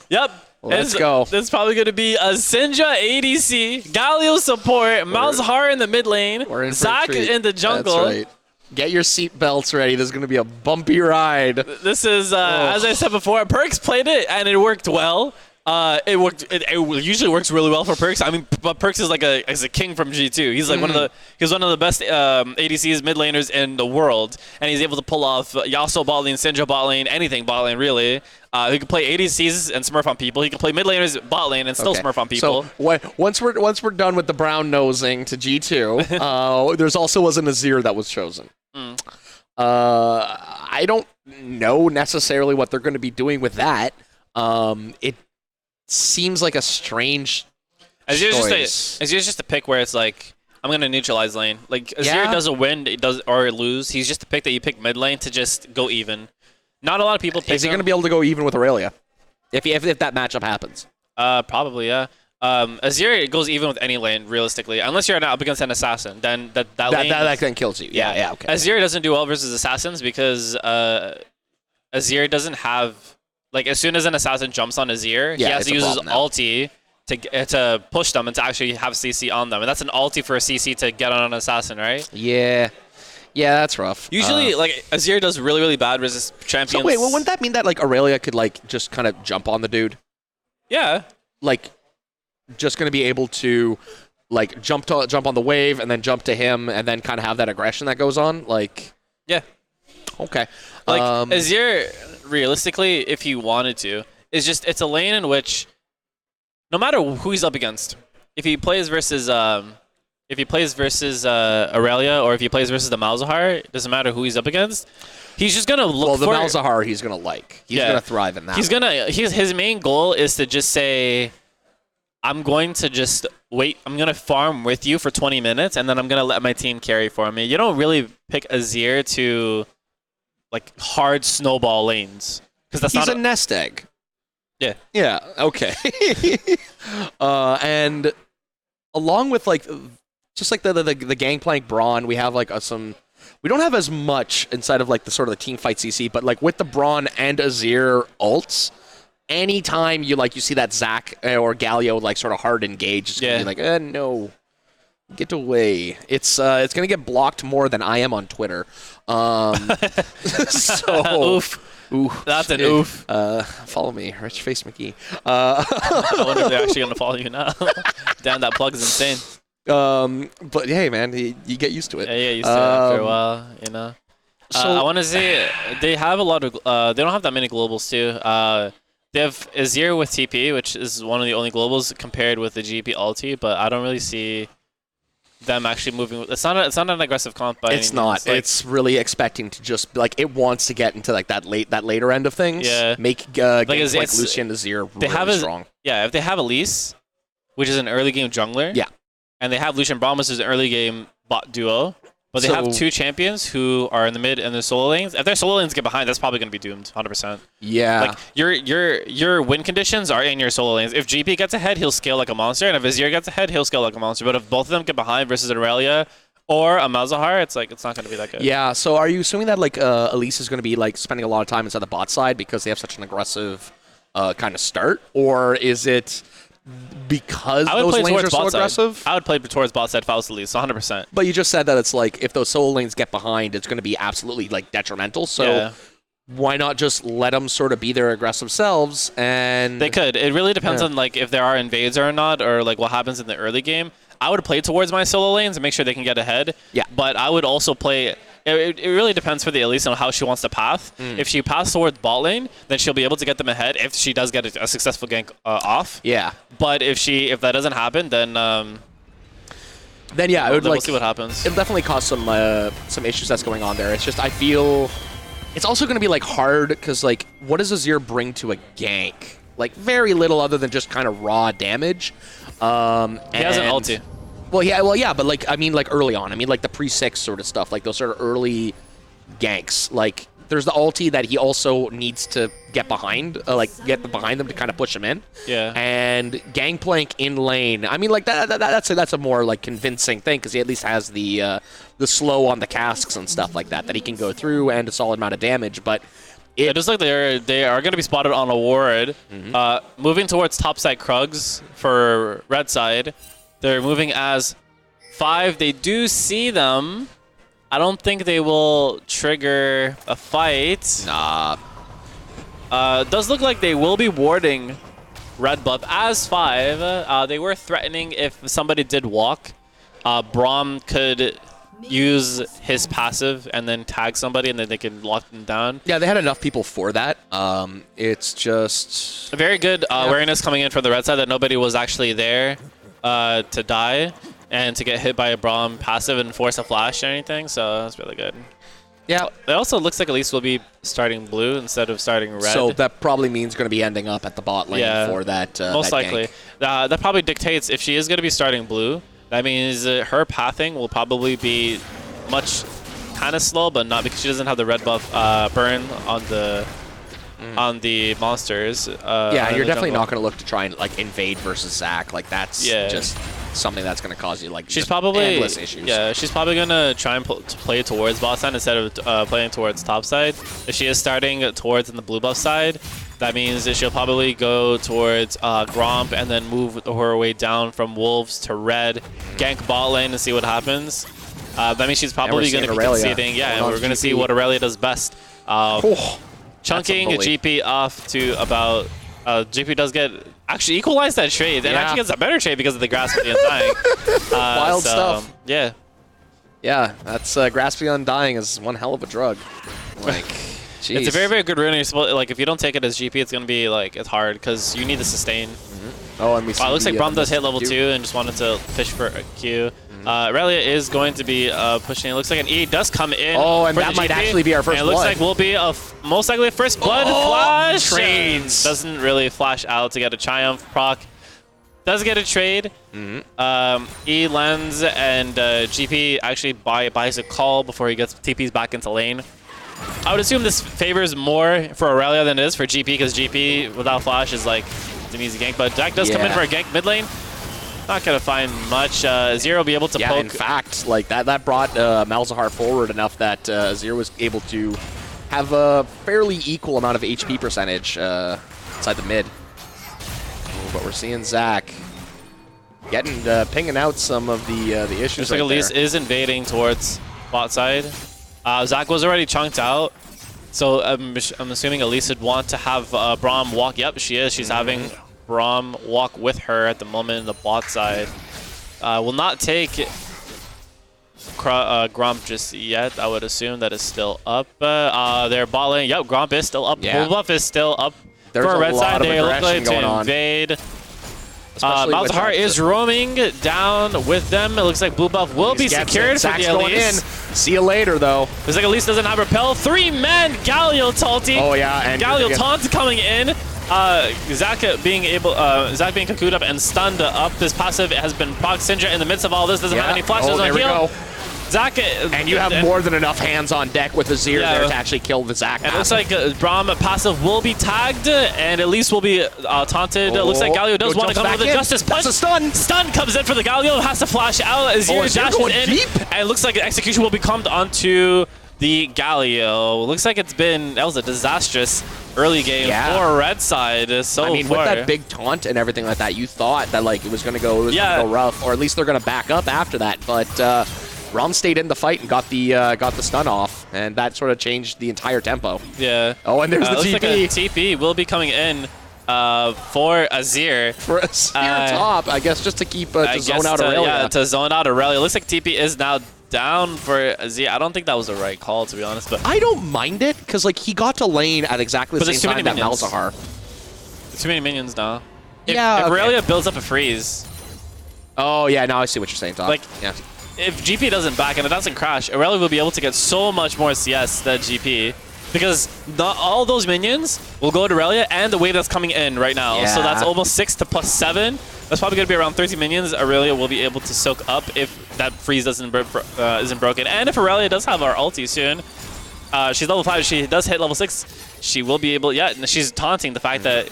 Yep. Let's go. It's probably going to be a Syndra ADC, Galio support, Malzahar in the mid lane, We're in for a Zac treat. in the jungle. That's right. Get your seat belts ready. This is going to be a bumpy ride. This is, as I said before, Perkz played it and it worked well. It worked. It usually works really well for Perkz. I mean, but Perkz is like a king from G2. He's like one of the best ADCs mid laners in the world, and he's able to pull off Yasuo bot lane, Syndra bot lane, anything bot lane really. He can play ADCs and smurf on people. He can play mid laners bot lane and still smurf on people. So once we're done with the brown nosing to G2, there's also was an Azir that was chosen. I don't know necessarily what they're going to be doing with that. It seems like a strange choice. Azir's just a pick where it's like, I'm gonna neutralize lane. Like Azir doesn't win, it does or lose. He's just a pick that you pick mid lane to just go even. Not a lot of people pick. Is he gonna be able to go even with Aurelia if that matchup happens? Probably, yeah. Azir goes even with any lane realistically, unless you're up against an assassin. Then that lane that then kills you. Yeah, okay. Azir doesn't do well versus assassins because Azir doesn't have. Like, as soon as an assassin jumps on Azir, he has to use his ulti to push them and to actually have CC on them. And that's an ulti for a CC to get on an assassin, right? Yeah. Yeah, that's rough. Usually, like, Azir does really, really bad versus champions. So wait, well, wouldn't that mean that, like, Aurelia could, like, just kind of jump on the dude? Yeah. Like, just going to be able to, like, jump on the wave and then jump to him and then kind of have that aggression that goes on? Like... Yeah. Okay. Like, Azir, realistically, if he wanted to, it's a lane in which, no matter who he's up against, if he plays versus Aurelia or if he plays versus the Malzahar, it doesn't matter who he's up against. He's just gonna look for... Well, the Malzahar he's gonna like. He's gonna thrive in that. His main goal is to just say, I'm going to just wait. I'm going to farm with you for 20 minutes, and then I'm going to let my team carry for me. You don't really pick Azir to, like, hard snowball lanes. Because he's a nest egg. Yeah. Yeah, okay. And along with, like, just like the Gangplank Brawn, we have, like, some... We don't have as much inside of, like, the sort of the team fight CC, but, like, with the Brawn and Azir ults... Anytime you see that Zac or Galio like sort of hard engage, it's gonna be like, no, get away. It's gonna get blocked more than I am on Twitter. So oof. That's an oof. Follow me, Rich Face McGee. I wonder if they're actually gonna follow you now. Damn, that plug is insane. But hey, man, you get used to it. Yeah, used to it after a while, you know. So I want to say they have a lot of. They don't have that many globals too. They have Azir with TP, which is one of the only globals compared with the GP ulti, but I don't really see them actually moving. It's not an aggressive comp by any means. It's not. Like, it's really expecting to just like it wants to get into like that later end of things. Yeah. Make like Lucian Azir really strong. Yeah, if they have Elise, which is an early game jungler. Yeah. And they have Lucian Brahmas as an early game bot duo. But they have two champions who are in the mid and the solo lanes. If their solo lanes get behind, that's probably going to be doomed, 100%. Yeah. Like, your win conditions are in your solo lanes. If GP gets ahead, he'll scale like a monster. And if Azir gets ahead, he'll scale like a monster. But if both of them get behind versus an Aurelia or a Malzahar, it's not going to be that good. Yeah, so are you assuming that like Elise is going to be like spending a lot of time inside the bot side because they have such an aggressive kind of start? Or is it... Because those lanes are so aggressive? I would play towards bot side if I was Elise, 100%. But you just said that it's like, if those solo lanes get behind, it's going to be absolutely like detrimental. So why not just let them sort of be their aggressive selves? And they could. It really depends on like if there are invades or not, or like what happens in the early game. I would play towards my solo lanes and make sure they can get ahead. Yeah. But I would also play it really depends for the Elise on how she wants to path. If she paths towards bot lane, then she'll be able to get them ahead if she does get a successful gank off. Yeah. But if that doesn't happen, then yeah, it would we'll see what happens. It'll definitely cause some issues that's going on there. It's just I feel it's also going to be like hard because like what does Azir bring to a gank? Like very little other than just kind of raw damage. He has an ulti. Well, yeah, but like I mean, like early on. I mean, like the pre-6 sort of stuff, like those sort of early ganks. Like there's the ulti that he also needs to get behind, get behind them to kind of push him in. Yeah. And Gangplank in lane. I mean, like that's a more like convincing thing because he at least has the slow on the casks and stuff like that he can go through and a solid amount of damage. But it looks like they are going to be spotted on a ward. Moving towards topside Krugs for red side. They're moving as 5. They do see them. I don't think they will trigger a fight. Nah. Does look like they will be warding red buff as 5. They were threatening if somebody did walk. Braum could use his passive and then tag somebody and then they can lock them down. Yeah, they had enough people for that. It's just... A very good awareness coming in from the red side that nobody was actually there to die and to get hit by a Braum passive and force a flash or anything, so that's really good. Yeah. It also looks like Elise will be starting blue instead of starting red. So that probably means going to be ending up at the bot lane for that most that likely. gank. That probably dictates if she is going to be starting blue. That means her pathing will probably be much kind of slow, but not because she doesn't have the red buff burn on the monsters. Yeah, and you're definitely not going to look to try and like invade versus Zac. Like that's just something that's going to cause you like she's probably endless issues. Yeah, she's probably going to try and play towards bot side instead of playing towards top side. If she is starting towards in the blue buff side, that means that she'll probably go towards Gromp and then move her way down from Wolves to red, gank bot lane and see what happens. That means she's probably going to be conceding. Yeah, and we're going to see what Aurelia does best. Chunking GP off to about... GP does get... Actually equalize that trade. And actually gets a better trade because of the Grasp of the Undying. Wild stuff. Yeah. Yeah, that's Grasp of the Undying is one hell of a drug. Like... Jeez. It's a very, very good rune. Like, if you don't take it as GP, it's going to be, like, it's hard because you need to sustain. Oh, and we see it looks like Braum does hit level 2 and just wanted to fish for a Q. Aurelia is going to be pushing. It looks like an E does come in. Oh, and that might actually be our first blood. It looks like we'll be most likely a first blood flash. Trades. Doesn't really flash out to get a Triumph proc. Does get a trade. E lands and GP actually buys a call before he gets TPs back into lane. I would assume this favors more for Aurelia than it is for GP because GP without flash is like it's an easy gank. But Jack does come in for a gank mid lane. Not gonna find much. Zero will be able to poke. In fact, like that brought Malzahar forward enough that Zero was able to have a fairly equal amount of HP percentage inside the mid. But we're seeing Zac getting pinging out some of the issues. Looks like Elise is invading towards bot side. Zac was already chunked out, so I'm assuming Elise would want to have Braum walk. Yep, she is. She's having Braum walk with her at the moment in the bot side. Will not take Gromp just yet. I would assume that is still up. They're bot lane. Yep, Gromp is still up. Yeah. Buff is still up. There's for a red lot side, of they look like aggression to invade. Malzahar is roaming down with them. It looks like blue buff will be secured for the Elise. See you later, though. Looks like Elise doesn't have repel. 3-man Galio taunting. Oh yeah, and Galio taunt coming in. Zac being cocooned up and stunned up. This passive has been proc. Syndra in the midst of all this doesn't have any flashes on heal. Go. Zac, and you have more than enough hands on deck with Azir there to actually kill the Zac. And it looks like Braum passive will be tagged, and Elise will be taunted. Looks like Galio does want to come with a Justice Punch. That's a stun. Stun comes in for the Galio, has to flash out. Azir dashes in, deep. and it looks like execution will be commed onto the Galio. Looks like that was a disastrous early game for red side so far. I mean, far. with that big taunt and everything like that, you thought that like it was going to go rough, or at least they're going to back up after that. But Rom stayed in the fight and got the stun off, and that sort of changed the entire tempo. Yeah. Oh, and there's the TP. Like a TP will be coming in for Azir. For Azir top, I guess, just to keep to zone out Aurelia. Yeah, to zone out Aurelia. Looks like TP is now down for Z. I don't think that was the right call, to be honest. But I don't mind it, because like he got to lane at exactly the But same there's time too that many minions. Malzahar. too many minions now. If, Yeah, if okay. Aurelia builds up a freeze, Oh, yeah, now I see what you're saying, Tom. Like- yeah. if GP doesn't back and it doesn't crash, Aurelia will be able to get so much more CS than GP. Because all those minions will go to Aurelia and the wave that's coming in right now. So that's Yeah. almost 6 to plus 7. That's probably going to be around 30 minions Aurelia will be able to soak up if that freeze isn't broken. And if Aurelia does have our ulti soon, she's level 5, she does hit level 6, she will be able, yeah, she's taunting the fact that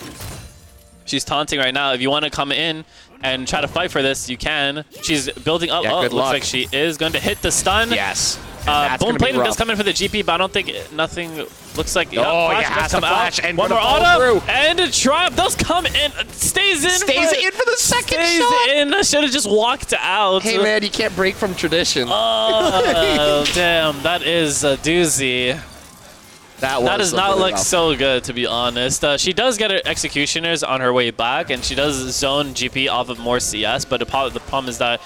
she's taunting right now. If you want to come in and try to fight for this, you can. She's building up. Yeah, Oh, good looks luck. like she is going to hit the stun. Yes. And that's Bone gonna be plating does rough. come in for the GP, but I don't think nothing looks like. Oh, Flash yeah, does has to come flash out. and One more gonna follow auto, through. and a Triumph does come in. Stays in. Stays in for the second Stays shot. in. Should have just walked out. Hey, man, you can't break from tradition. Oh, damn. That is a doozy. that That does not really look rough. so good, to be honest. She does get her Executioners on her way back, and she does zone GP off of more CS, but the problem is that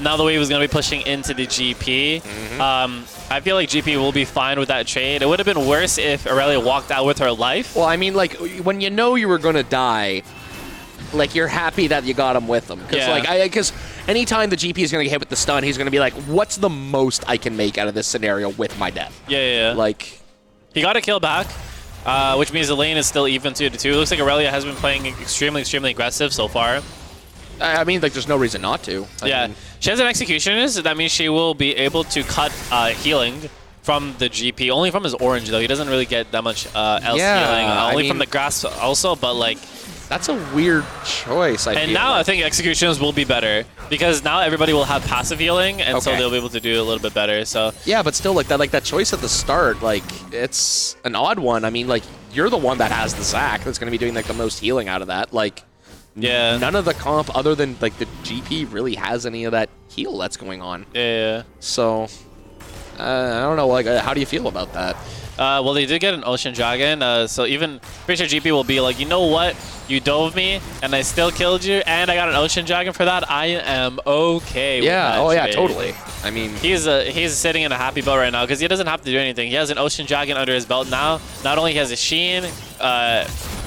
now the wave is going to be pushing into the GP. I feel like GP will be fine with that trade. It would have been worse if Aurelia walked out with her life. Well, I mean, like, when you know you were going to die, like, you're happy that you got him with him. Because, Yeah. because anytime the GP is going to get hit with the stun, he's going to be like, what's the most I can make out of this scenario with my death? Yeah. Like, He got a kill back, which means the lane is still even 2-2. Looks like Aurelia has been playing extremely aggressive so far. I mean, like, there's no reason not to. I mean, She has an Executionist. That means she will be able to cut healing from the GP. Only from his orange, though. He doesn't really get that much else Yeah, healing. I Only mean- from the grass also, but like... that's a weird choice, I And feel now like. I think Executioners will be better. Because now everybody will have passive healing, and so Okay. they'll be able to do a little bit better. So Yeah, but still, like that choice at the start, like, it's an odd one. I mean, like, you're the one that has the Zac that's going to be doing, like, the most healing out of that. Like, yeah. none of the comp other than, like, the GP really has any of that heal that's going on. Yeah. So, I don't know, like, how do you feel about that? Well, they did get an Ocean Dragon, so even pretty sure GP will be like, you know what? You dove me, and I still killed you, and I got an Ocean Dragon for that. I am okay with Yeah, that oh yeah, trade. totally. I mean, He's sitting in a happy belt right now because he doesn't have to do anything. He has an Ocean Dragon under his belt now. Not only he has a Sheen,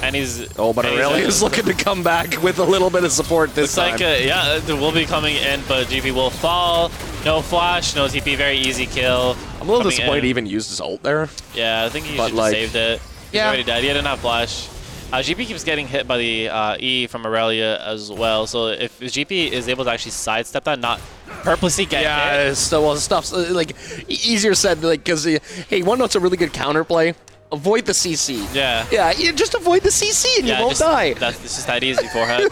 and he's... oh, but and he's- Aurelia is looking to come back with a little bit of support this Looks time. like, yeah, it will be coming in, but GP will fall. No flash, no TP, very easy kill. I'm a little coming disappointed in. he even used his ult there. Yeah, I think he But, should have like, saved it. He's yeah. already dead. He didn't have flash. GP keeps getting hit by the E from Aurelia as well. So if GP is able to actually sidestep that, not purposely get hit. Yeah, so well, stuff's like easier said, like, because hey, you want to know what's a really good counterplay? Avoid the CC. Yeah. Yeah, you just avoid the CC and you won't die. It's just that easy, Forehead.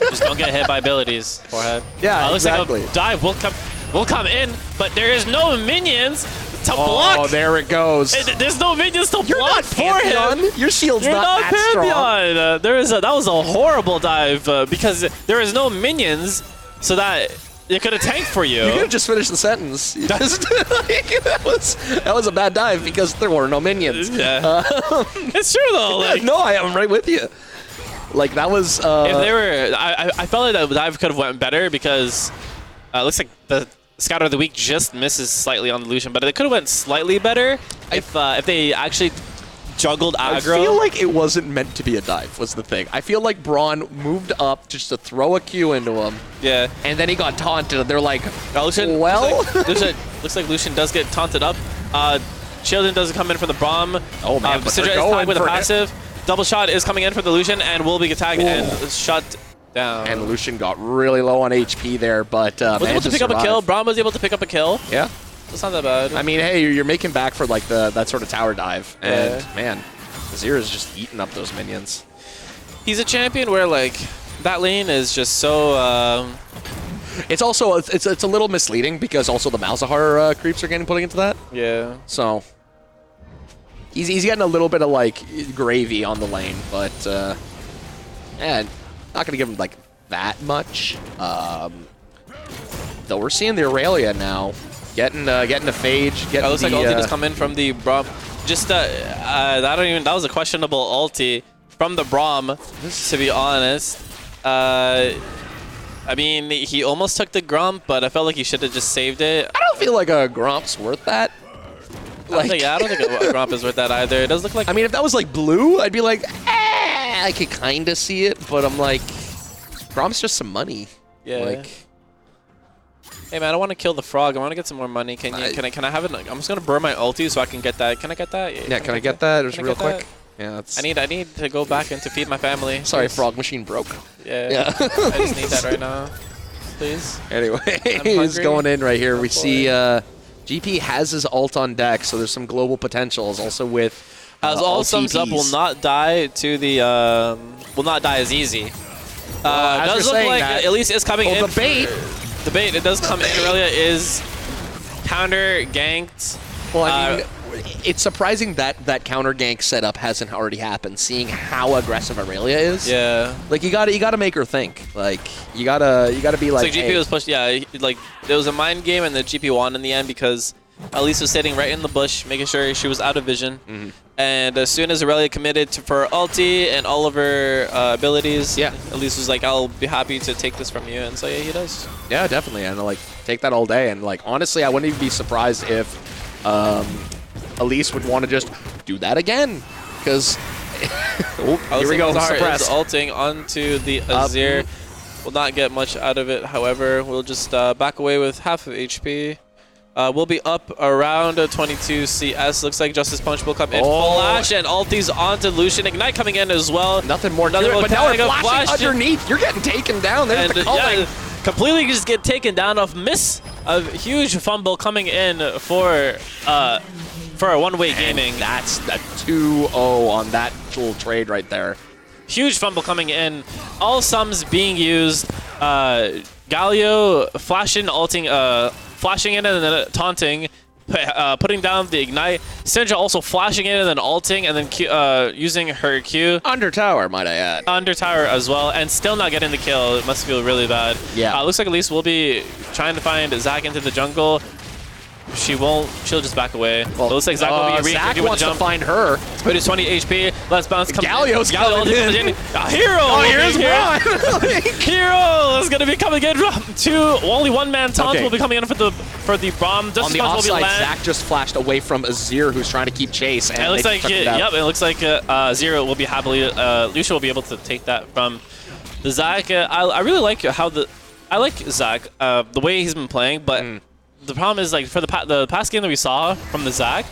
Just don't get hit by abilities, Forehead. Yeah, looks exactly. like a dive will come in, but there is no minions to block. Oh, there it goes. There's no minions to You're block not for him. Pantheon. Your shield's You're not not that strong. Pantheon. That was a horrible dive because there is no minions, so that it could have tanked for you. You could have just finished the sentence. You just, like, that was a bad dive because there were no minions. Yeah. It's true though. Like, no, I'm right with you. Like that was. if they were, I felt like that dive could have went better because it looks like the Scouter of the Week just misses slightly on the Lucian, but it could have went slightly better if they actually juggled aggro. I feel like it wasn't meant to be a dive, was the thing. I feel like Braun moved up just to throw a Q into him, Yeah. and then he got taunted, and they're like, Lucian, well? looks like Lucian does get taunted up. Shieldon doesn't come in for the Braum. Oh, man, but Sidra they're is going tagged with a for it. passive. Double shot is coming in for the Lucian, and will be tagged and shut down. And Lucian got really low on HP there, but was able managed to pick up a survive. kill. Braum was able to pick up a kill. Yeah. That's not that bad. I mean, hey, you're making back for like that sort of tower dive, and Yeah. man, Azir is just eating up those minions. He's a champion where like that lane is just so. It's also it's a little misleading because also the Malzahar creeps are getting put into that. Yeah. So he's getting a little bit of like gravy on the lane, but yeah, not gonna give him like that much. Though we're seeing the Aurelia now getting a Phage. Getting It looks like the, ulti just come in from the Braum. Just that was a questionable ulti from the Braum, to be honest. I mean, he almost took the Grump, but I felt like he should have just saved it. I don't feel like a Gromp's worth that. Like, I don't think a Grump is worth that either. It does look like... I mean, if that was like blue, I'd be like, I could kind of see it, but I'm like, Gromp's just some money. Yeah. Like, hey man, I want to kill the frog. I want to get some more money. Can I have it? I'm just gonna burn my ulti so I can get that. Can I get that? yeah, can I get that? Just Can I real get quick. that? Yeah, that's. I need to go back and to feed my family. Sorry, please. frog machine broke. Yeah. I just need that right now. Please. Anyway, he's hungry. going in right here. We boy. see GP has his ult on deck, so there's some global potentials. Also with As all all sums up, will TPs. not die to the will not die as easy. as Does you're look saying like that- Elise is coming in. the bait. The bait. It does come in. Aurelia is counter ganked. Well, I mean, it's surprising that that counter gank setup hasn't already happened. Seeing how aggressive Aurelia is. Yeah. Like you gotta make her think. Like you gotta be like. It's like GP hey, was pushed. Yeah, like there was a mind game, and the GP won in the end because Elise was sitting right in the bush, making sure she was out of vision. And as soon as Aurelia committed to for her ulti and all of her abilities, Yeah. Elise was like, "I'll be happy to take this from you." And so yeah, he does. Yeah, definitely, and like take that all day. And like honestly, I wouldn't even be surprised if Elise would want to just do that again, because here we go. Suppress. Is ulting onto the Azir. Will not get much out of it. However, we'll just back away with half of HP. We'll be up around 22 CS. Looks like Justice Punch will come in. Oh. Flash and ultis onto Lucian. Ignite coming in as well. Nothing more. Another one But now we're panic of flashing flash. underneath. You're getting taken down. There's And the culling. yeah, completely just get taken down off miss. A huge fumble coming in for a one-way gaming. That's a 2-0 on that little trade right there. Huge fumble coming in. All sums being used. Galio flashing, ulting, flashing in and then taunting, putting down the ignite. Syndra also flashing in and then ulting and then using her Q. Under tower, might I add. Under tower as well, and still not getting the kill. It must feel really bad. Yeah. Looks like Elise will be trying to find Zac into the jungle. She won't. She'll just back away. Well, it looks like Zac will be Zac with wants the to jump. find her. But it's 20 HP. Let's bounce. Galio's coming in. A hero. Oh, here's here. Ron. Hero is gonna be coming in. Only one-man taunt Okay. will be coming in for the bomb. On the offside, Zac just flashed away from Azir, who's trying to keep chase. And It looks they like took him down. yep. It looks like Zero will be happily. Lucia will be able to take that from the Zac. I really like how I like Zac the way he's been playing, but the problem is like for the past game that we saw from the Zac,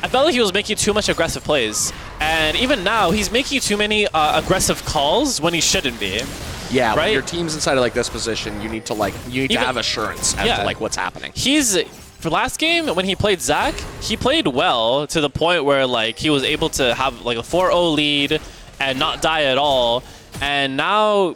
I felt like he was making too much aggressive plays, and even now he's making too many aggressive calls when he shouldn't be. Yeah, right? when your team's inside of like this position, you need to have assurance as to like what's happening. For last game when he played Zac, he played well to the point where like he was able to have like a 4-0 lead and not die at all. And now,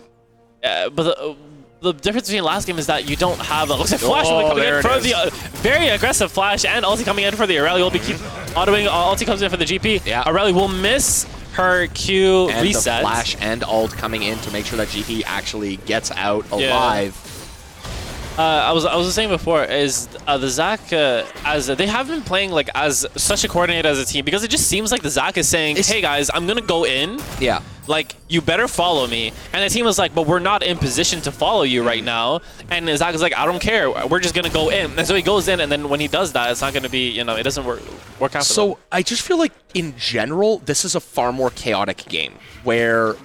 but the difference between last game is that you don't have. Looks like Flash will be coming in for the very aggressive Flash, and ulti coming in for the Aurelia. Will be keep autoing. Ulti comes in for the GP. Yeah. Aurelia will miss her Q And reset. the flash and ult coming in to make sure that GP actually gets out alive. I was saying before is the Zac as they have been playing like as such a coordinated as a team, because it just seems like the Zac is saying, hey guys, I'm gonna go in. Yeah. Like, you better follow me. And the team was like, but we're not in position to follow you right now. And Zac is like, I don't care. We're just going to go in. And so he goes in, and then when he does that, it's not going to be, it doesn't work out for them. So I just feel like, in general, this is a far more chaotic game where,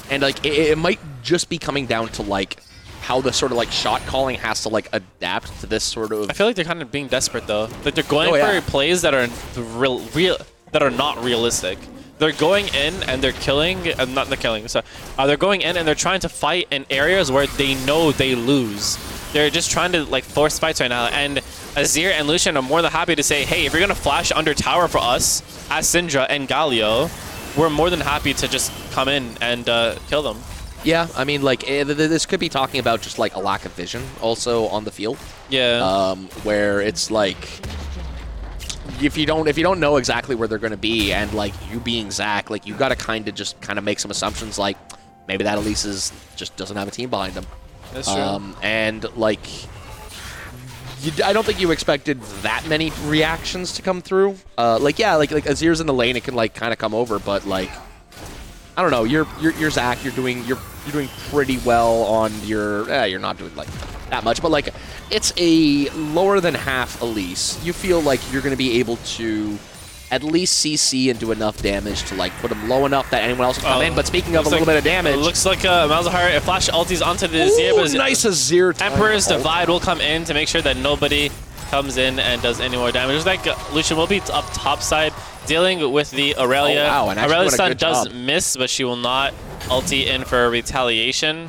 and like, it might just be coming down to like, how the sort of like shot calling has to like adapt to this sort of. I feel like they're kind of being desperate, though. Like, they're going for plays that are that are not realistic. They're going in and they're killing, not the killing, so they're going in and they're trying to fight in areas where they know they lose. They're just trying to like force fights right now, and Azir and Lucian are more than happy to say, hey, if you're gonna flash under tower for us as Syndra and Galio, we're more than happy to just come in and kill them. Yeah, I mean, like, this could be talking about just like a lack of vision also on the field. Yeah. Where it's like, if you don't know exactly where they're going to be, and like you being Zac, like you got to kind of make some assumptions, like maybe that Elise just doesn't have a team behind him. That's true. And like, I don't think you expected that many reactions to come through. Like Azir's in the lane, it can like kind of come over, but like, I I don't know. You're Zach. You're doing pretty well on your. You're not doing like that much, but like it's a lower than half Elise. You feel like you're going to be able to at least CC and do enough damage to like put him low enough that anyone else can come in. But speaking of a little bit of damage, it looks like Malzahar flash ultis onto the Azir. But nice Azir. Emperor's Divide will come in to make sure that nobody comes in and does any more damage. Looks like Lucian will be up top side dealing with the Aurelia. Oh, wow, and Aurelia's stun job. does miss, but she will not ulti in for retaliation.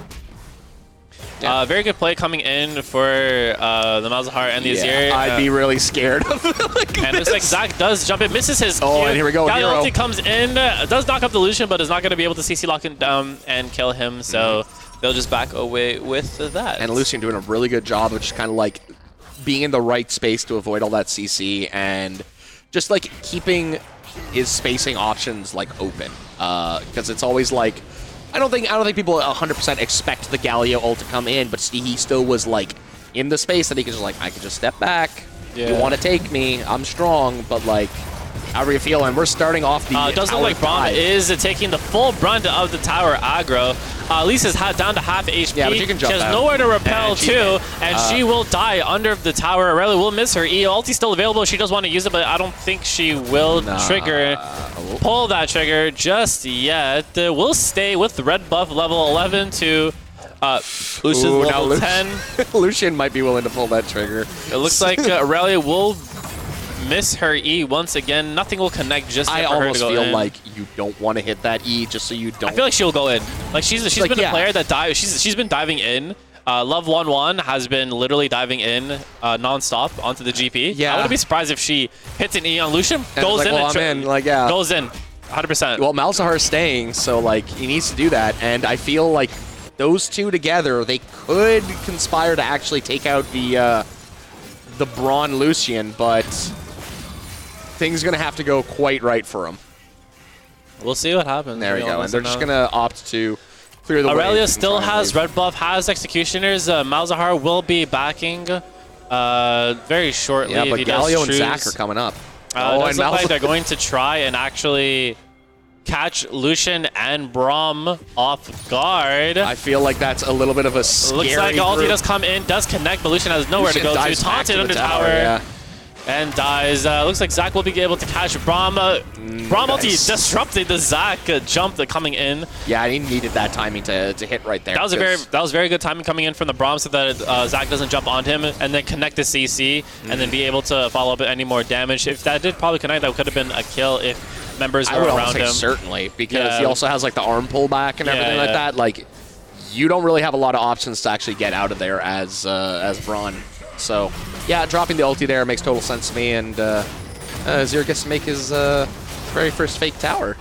Yeah. Very good play coming in for the Malzahar and the Azir. I'd be really scared of and it's like Zach does jump in, misses his Oh, Q. and here we go, Galio Hero. ulti comes in, does knock up the Lucian, but is not going to be able to CC lock him down and kill him, so they'll just back away with that. And Lucian doing a really good job of just kind of like being in the right space to avoid all that CC and just like keeping his spacing options like open. Because it's always like I don't think people 100% expect the Galio ult to come in, but he still was like in the space that he could just like I could just step back. Yeah. You want to take me? I'm strong, but like however you feel. And we're starting off the. It does look like Braum is taking the full brunt of the tower aggro. Lisa's down to half HP. Yeah, but you can jump she has out. nowhere to repel And she to, can. and she will die under the tower. Aurelia will miss her E. Ulti's still available. She does want to use it, but I don't think she will trigger. Pull that trigger just yet. We'll stay with the red buff level 11 to Lucian's level 10. Lucian might be willing to pull that trigger. It looks like Aurelia will miss her E once again. Nothing will connect just yet I for her to almost go feel in. like you don't want to hit that E just so you don't. I feel like she'll go in. Like she's Like, been a yeah. player that dives. She's been diving in. Love 1-1 has been literally diving in non-stop onto the GP. Yeah. I wouldn't be surprised if she hits an E on Lucian, And goes it's like, in, well, and I'm in. Like, yeah. goes in, 100%. Well, Malzahar's staying, so like he needs to do that, and I feel like those two together, they could conspire to actually take out the Braun Lucian, but things are gonna have to go quite right for him. We'll see what happens. There we to be go, and honest. they're just gonna opt to clear the way. Aurelia and still try and has leave. red buff, has executioners. Malzahar will be backing very shortly. Yeah, if but he does Galio and choose. Zach are coming up. It does look like Malzahar- they're going to try and actually catch Lucian and Braum off guard. I feel like that's a little bit of a scary Looks like ulti group. does come in, does connect, but Lucian has nowhere Lucian to go to. dives back Taunted to the under tower, yeah. and dies. Looks like Zach will be able to catch Braum. Braum ulti nice. disrupted the Zach jump coming in. Yeah, he needed that timing to hit right there. That was very good timing coming in from the Braum so that Zach doesn't jump on him and then connect the CC and then be able to follow up any more damage. If that did probably connect, that could have been a kill if members I were would almost around say him. certainly, because Yeah. he also has like the arm pullback and everything like yeah. that. Like, you don't really have a lot of options to actually get out of there as Braun. So, yeah, dropping the ulti there makes total sense to me, and Azir gets to make his very first fake tower.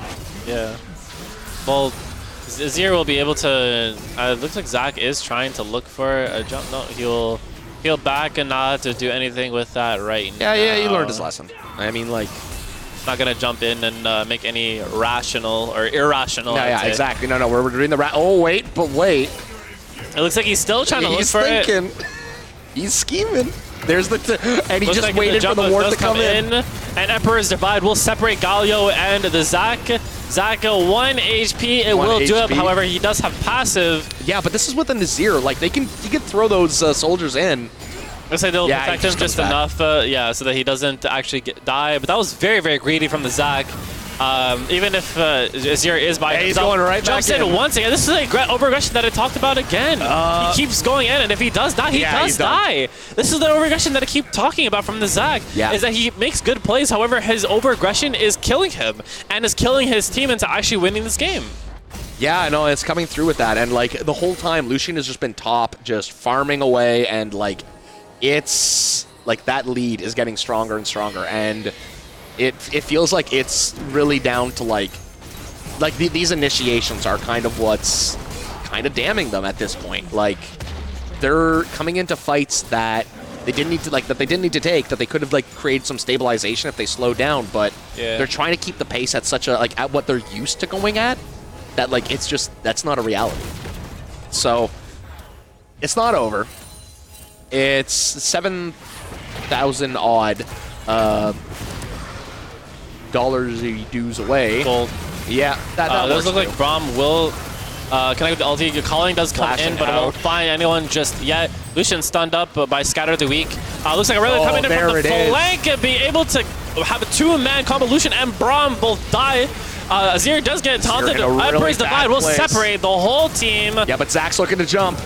Yeah. Well, Azir will be able to. It looks like Zach is trying to look for a jump. No, he'll back and not to do anything with that right now. Yeah, he learned his lesson. I mean, like, Not gonna jump in and make any rational or irrational. I'd yeah, say. exactly. No, we're doing the oh wait, but wait. It looks like he's still trying to look He's for it. thinking. He's scheming. There's the and he Looks just like waited for jump the ward does to come in. And Emperor's Divide will separate Galio and the Zach. Zach 1 HP. It 1 will do it. HP. However, he does have passive. Yeah, but this is with the Nazir. Like, you can throw those soldiers in. Looks like they'll Yeah, protect he him just just comes enough, yeah, so that he doesn't actually die. But that was very, very greedy from the Zach. Even if Azir is by Yeah, he's himself, going right jumps back in. once again. This is like over-aggression that I talked about again. He keeps going in, and if he does die, he Yeah, does he's done. die. This is the over-aggression that I keep talking about from the Zach, Yeah. is that he makes good plays. However, his over-aggression is killing him, and is killing his team into actually winning this game. Yeah, I know, it's coming through with that. And, like, the whole time, Lucian has just been top, just farming away, and, like, it's, like, that lead is getting stronger and stronger. And it feels like it's really down to, like these initiations are kind of what's kind of damning them at this point. Like, they're coming into fights that they didn't need to, like, that they didn't need to take, that they could have, like, created some stabilization if they slowed down, but Yeah. they're trying to keep the pace at such a, like, at what they're used to going at, that, like, it's just, that's not a reality. So, it's not over. It's 7,000 odd dollars dues away. Gold. Yeah, that Those look works like Braum will connect with the ulti. Calling does come Flashing in, but it won't out. find anyone just yet. Lucian stunned up by Scatter the Weak. Looks like Aurelia coming in there from the it is. flank and be able to have a 2-man combo. Lucian and Braum both die. Azir does get taunted. in a really Emperor's bad Divide will place. separate the whole team. Yeah, but Zach's looking to jump.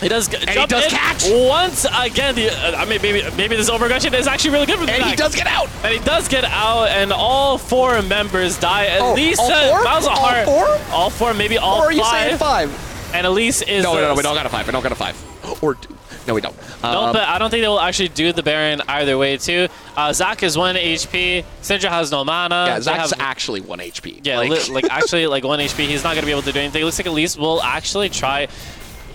He does jump does in catch. once again. I mean, maybe this overaggression is actually really good for the And he Zach. does get out. And he does get out, and all 4 members die. Oh, Elise, all 4? Malzahar, All 4? all 4, maybe all Or are you 5. saying 5? And Elise is No, we don't got a 5. We don't got a 5. Or no, we don't. No, but I don't think they will actually do the Baron either way, too. Zach is 1 HP. Syndra has no mana. Yeah, They Zach's have- actually 1 HP. Yeah, actually, 1 HP. He's not going to be able to do anything. It looks like Elise will actually try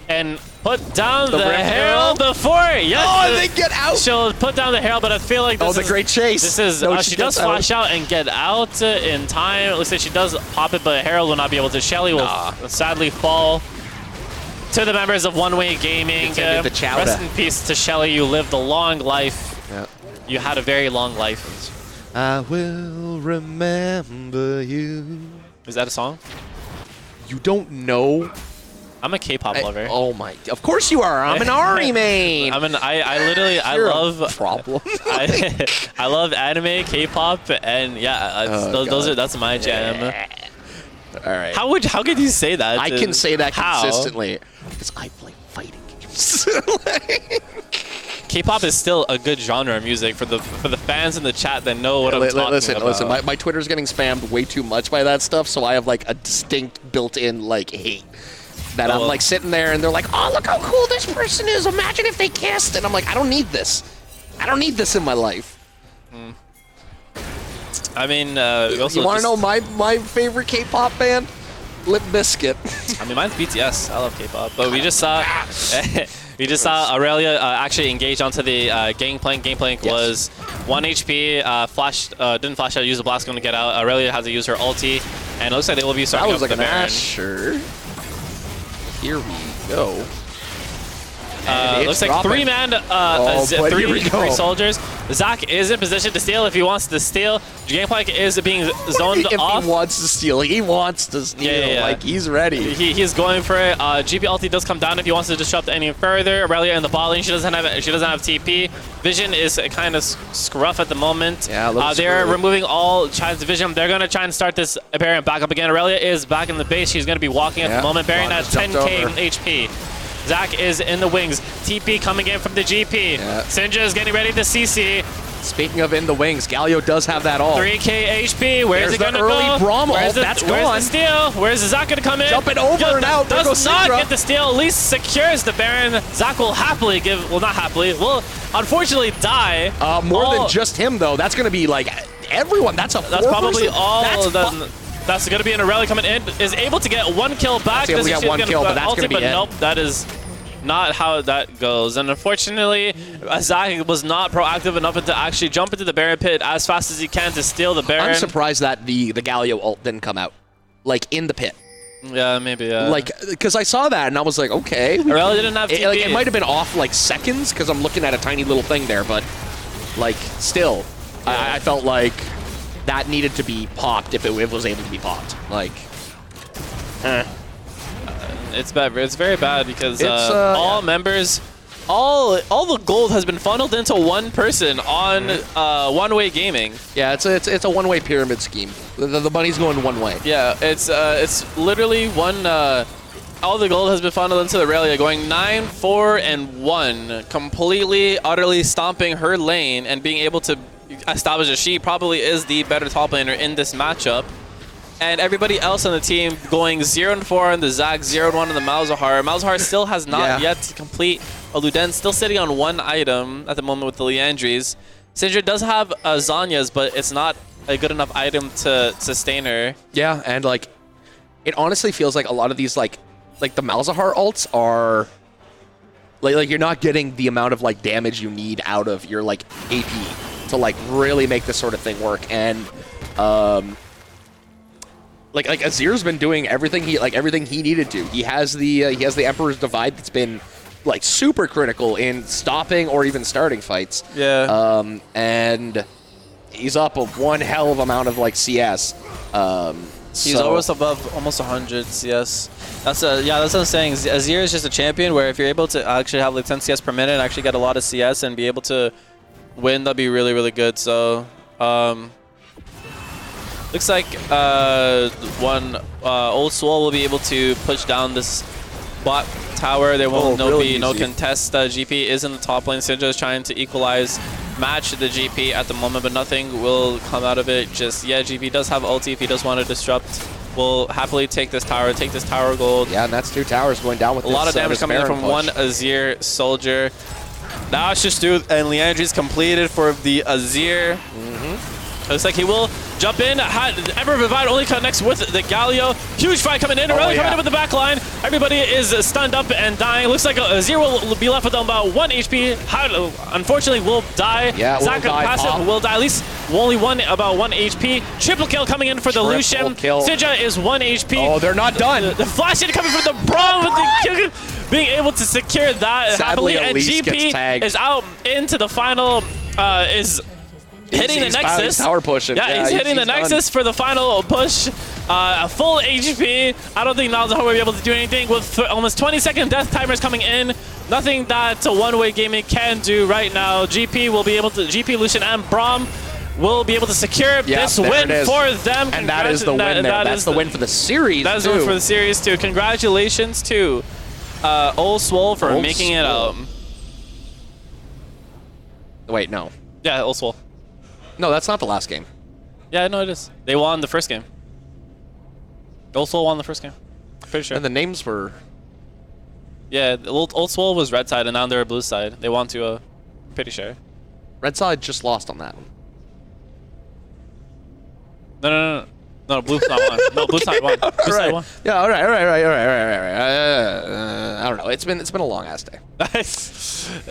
and put down the Rift Herald before. Yes, Oh, they get out. she'll put down the Herald, but I feel like this Oh, the is, great chase. This is No, she does gets flash out and get out in time. It looks like she does pop it, but Herald will not be able to. Shelly will sadly fall to the members of One Way Gaming. It's ended the chowder. Rest in peace to Shelly. You lived a long life. Yeah. You had a very long life. I will remember you. Is that a song? You don't know? I'm a K-pop lover. Oh my! Of course you are. I'm an Ari main. I literally You're love a problem. I love anime, K-pop, and yeah, that's my jam. All right. How could you say that? I can say that How? consistently because I play fighting games. K-pop is still a good genre of music for the fans in the chat that know what I'm talking Listen, about. my Twitter's getting spammed way too much by that stuff, so I have like a distinct built-in like hate. That I'm like sitting there and they're like, oh, look how cool this person is. Imagine if they kissed. And I'm like, I don't need this. I don't need this in my life. I mean, You want to know my favorite K-pop band? Limp Bizkit. I mean, mine's BTS. I love K-pop, but we just saw Aurelia actually engage onto the Gangplank. Gangplank was 1 HP. Didn't flash out. Use the blast gun to get out. Aurelia had to use her ulti, and it looks like they will be starting That was up like the an Baron. Asher. Here we go. Looks like dropping. 3-man, but here we go. 3 soldiers. Zach is in position to steal if he wants to steal. Gangplank is being zoned If off. he wants to steal, he wants to steal. Yeah. Like, he's ready. He's going for it. GP ulti does come down if he wants to disrupt any further. Aurelia in the ball lane. She doesn't have TP. Vision is kind of scruff at the moment. Yeah, looks they're screwy. removing all China's vision. They're gonna try and start this Baron back up again. Aurelia is back in the base. She's gonna be walking at the moment. Baron Juan at just jumped 10k over. HP. Zach is in the wings. TP coming in from the GP. Yeah. Syndra is getting ready to CC. Speaking of in the wings, Galio does have that all. 3k HP. Where's There's it gonna the early go? Braum ult. Where's the, That's where's gone. the steal? Where's Zach gonna come in? Jumping over and out. There Does goes not Syndra. get the steal. At least secures the Baron. Zach will happily give. Well, not happily. Will unfortunately die. More than just him, though. That's going to be like everyone. That's a That's probably all. That's That's going to be an Aurelia coming in. Is able to get 1 kill back. That's able to Doesn't get 1 she's kill, gonna but that's ulti, gonna be but it. nope, that is not how that goes. And unfortunately, Zach was not proactive enough to actually jump into the Baron pit as fast as he can to steal the Baron. I'm surprised that the Galio ult didn't come out, like in the pit. Yeah, maybe. Yeah. Like, because I saw that and I was like, okay. Aurelia didn't have TP. It might have been off like seconds because I'm looking at a tiny little thing there, but like still, I felt like that needed to be popped if it was able to be popped. Like, It's bad. It's very bad because It's, all yeah. members, all the gold has been funneled into one person on One Way Gaming. yeah, it's a one-way pyramid scheme. The money's going one way. Yeah, it's literally one. All the gold has been funneled into the Aurelia, going 9, 4, and 1, completely, utterly stomping her lane and being able to establish that she probably is the better top laner in this matchup. And everybody else on the team going 0-4 on the Zag, 0-1 on the Malzahar. Malzahar still has not yet to complete a Luden, still sitting on 1 item at the moment with the Liandry's. Syndra does have Zanya's, but it's not a good enough item to sustain her. Yeah, and like, it honestly feels like a lot of these like the Malzahar ults are like you're not getting the amount of like damage you need out of your like AP to like really make this sort of thing work. And like Azir's been doing everything he needed to. He has the Emperor's Divide that's been like super critical in stopping or even starting fights. Yeah. And he's up of one hell of amount of like CS. He's almost above almost 100 CS. That's what I'm saying. Azir is just a champion where if you're able to actually have like 10 CS per minute and actually get a lot of CS and be able to win, that'd be really, really good. So looks like Old Swole will be able to push down this bot tower. There will be no contest. GP is in the top lane. Sinja is trying to equalize, match the GP at the moment, but nothing will come out of it. Just, yeah, GP does have ulti if he does want to disrupt. Will happily take this tower gold. Yeah, and that's 2 towers going down with a lot of damage coming in from one Azir soldier. Now it's just Dude and Liandry's completed for the Azir. Looks like he will jump in. Ever Revive only connects with the Galio. Huge fight coming in. Coming in with the back line. Everybody is stunned up and dying. Looks like Azir will be left with about 1 HP. Unfortunately, will die. Yeah, Zac passive will die. At least only about 1 HP. Triple kill coming in for the Lucian. Sinja is 1 HP. Oh, they're not done. The flash in coming from the Braum with the kill, being able to secure that Sadly, happily. And GP is out into the final. Is hitting the Nexus. Tower pushing. Yeah, he's hitting the Nexus for the final push. Full HP. I don't think Nalzahar will be able to do anything with almost 20-second death timers coming in. Nothing that One-Way Gaming can do right now. GP will be able to. GP, Lucian, and Braum will be able to secure this win for them. And that is the win there. That's the win for the series. That is the win for the series too. Congratulations to Old Swole for making it out. Wait, no. Yeah, Old Swole. No, that's not the last game. Yeah, no, it is. They won the first game. Old Swole won the first game. Pretty sure. And the names were... Yeah, Old Swole was red side, and now they're blue side. They won to pretty sure. Red side just lost on that. No, blue's not won. No, blue side won. Blue side won. Yeah, all right. I don't know. It's been a long ass day. Yeah,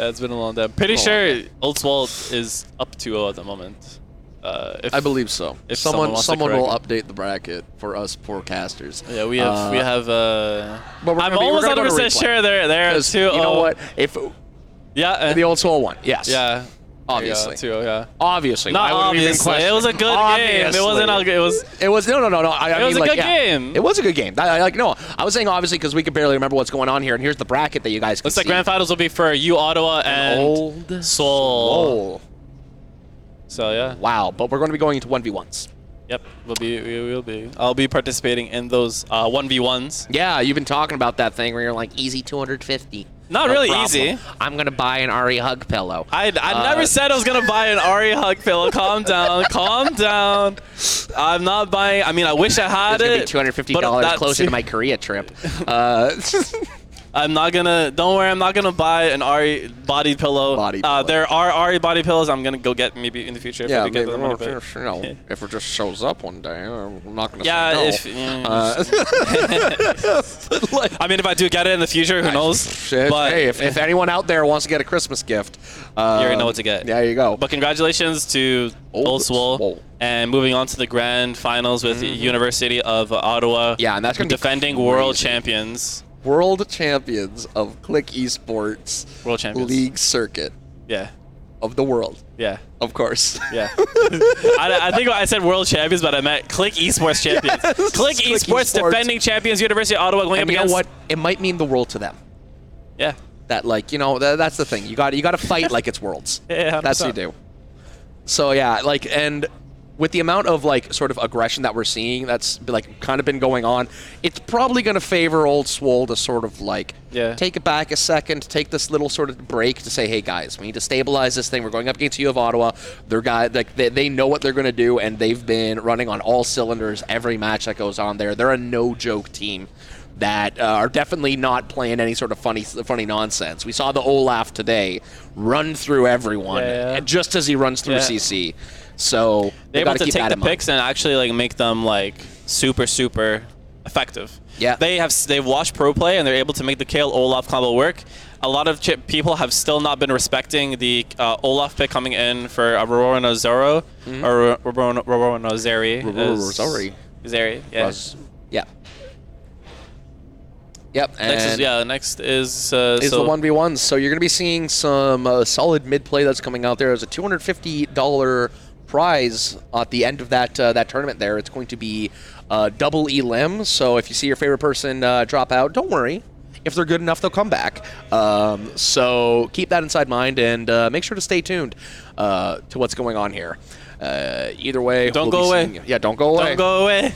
it's been a long day. Pretty sure Old Swole is up 2-0 at the moment. I believe so. If someone will update the bracket for us poorcasters. Yeah, we have. But I'm almost 100% sure they're 2-0. You know what? If the Old Swole won, yes. Yeah. Obviously. 2-0, yeah. Obviously. Not obviously. It was a good game. It wasn't a good. It was no. It was a good game. It was a good game. I was saying obviously because we could barely remember what's going on here, and here's the bracket that you guys can see. Looks like grand finals will be for U Ottawa and Old Swole. So yeah. Wow, but we're going to be going into 1v1s. Yep, we will be. I'll be participating in those 1v1s. Yeah, you've been talking about that thing where you're like easy 250. Not really easy. I'm gonna buy an Ari hug pillow. I never said I was gonna buy an Ari hug pillow. Calm down, calm down. I'm not buying. I mean, I wish I had it. It's gonna be $250 closer to my Korea trip. I'm not gonna. Don't worry. I'm not gonna buy an Ari body pillow. There are Ari body pillows. I'm gonna go get maybe in the future. Yeah, if, if it just shows up one day, I'm not gonna. Yeah. Say no. I mean, if I do get it in the future, who knows? Shit. But hey, if anyone out there wants to get a Christmas gift, you already know what to get. There you go. But congratulations to Old Swole. And moving on to the grand finals with the University of Ottawa. Yeah, and that's gonna defending world champions. World champions of Click Esports World champions League circuit. Yeah. Of the world. Yeah. Of course. Yeah. I think I said world champions, but I meant Click Esports champions. Yes. Click Esports defending champions, University of Ottawa going up against. You know what? It might mean the world to them. Yeah. That that's the thing. You got to fight like it's worlds. Yeah. 100%. That's what you do. So yeah, and with the amount of sort of aggression that we're seeing that's kind of been going on, it's probably going to favor Old Swole to sort of take it back a second, take this little sort of break to say, hey guys, we need to stabilize this thing. We're going up against U of Ottawa. They know what they're going to do, and they've been running on all cylinders every match that goes on there. They're a no-joke team that are definitely not playing any sort of funny nonsense. We saw the Olaf today run through everyone, just as he runs through CC. So they're able to take the picks and actually make them super effective. Yeah, they've watched pro play and they're able to make the Kayle Olaf combo work. A lot of people have still not been respecting the Olaf pick coming in for Aurora Zoro or Aurora Zeri. Zeri, yeah. Yeah. Yep. And next is the 1v1s. So you're going to be seeing some solid mid play that's coming out there. There's a $250 prize at the end of that tournament there. It's going to be double elim, so if you see your favorite person drop out, don't worry. If they're good enough, they'll come back. So keep that inside mind and make sure to stay tuned to what's going on here. Either way, Don't go away. Yeah, don't go away. Don't go away.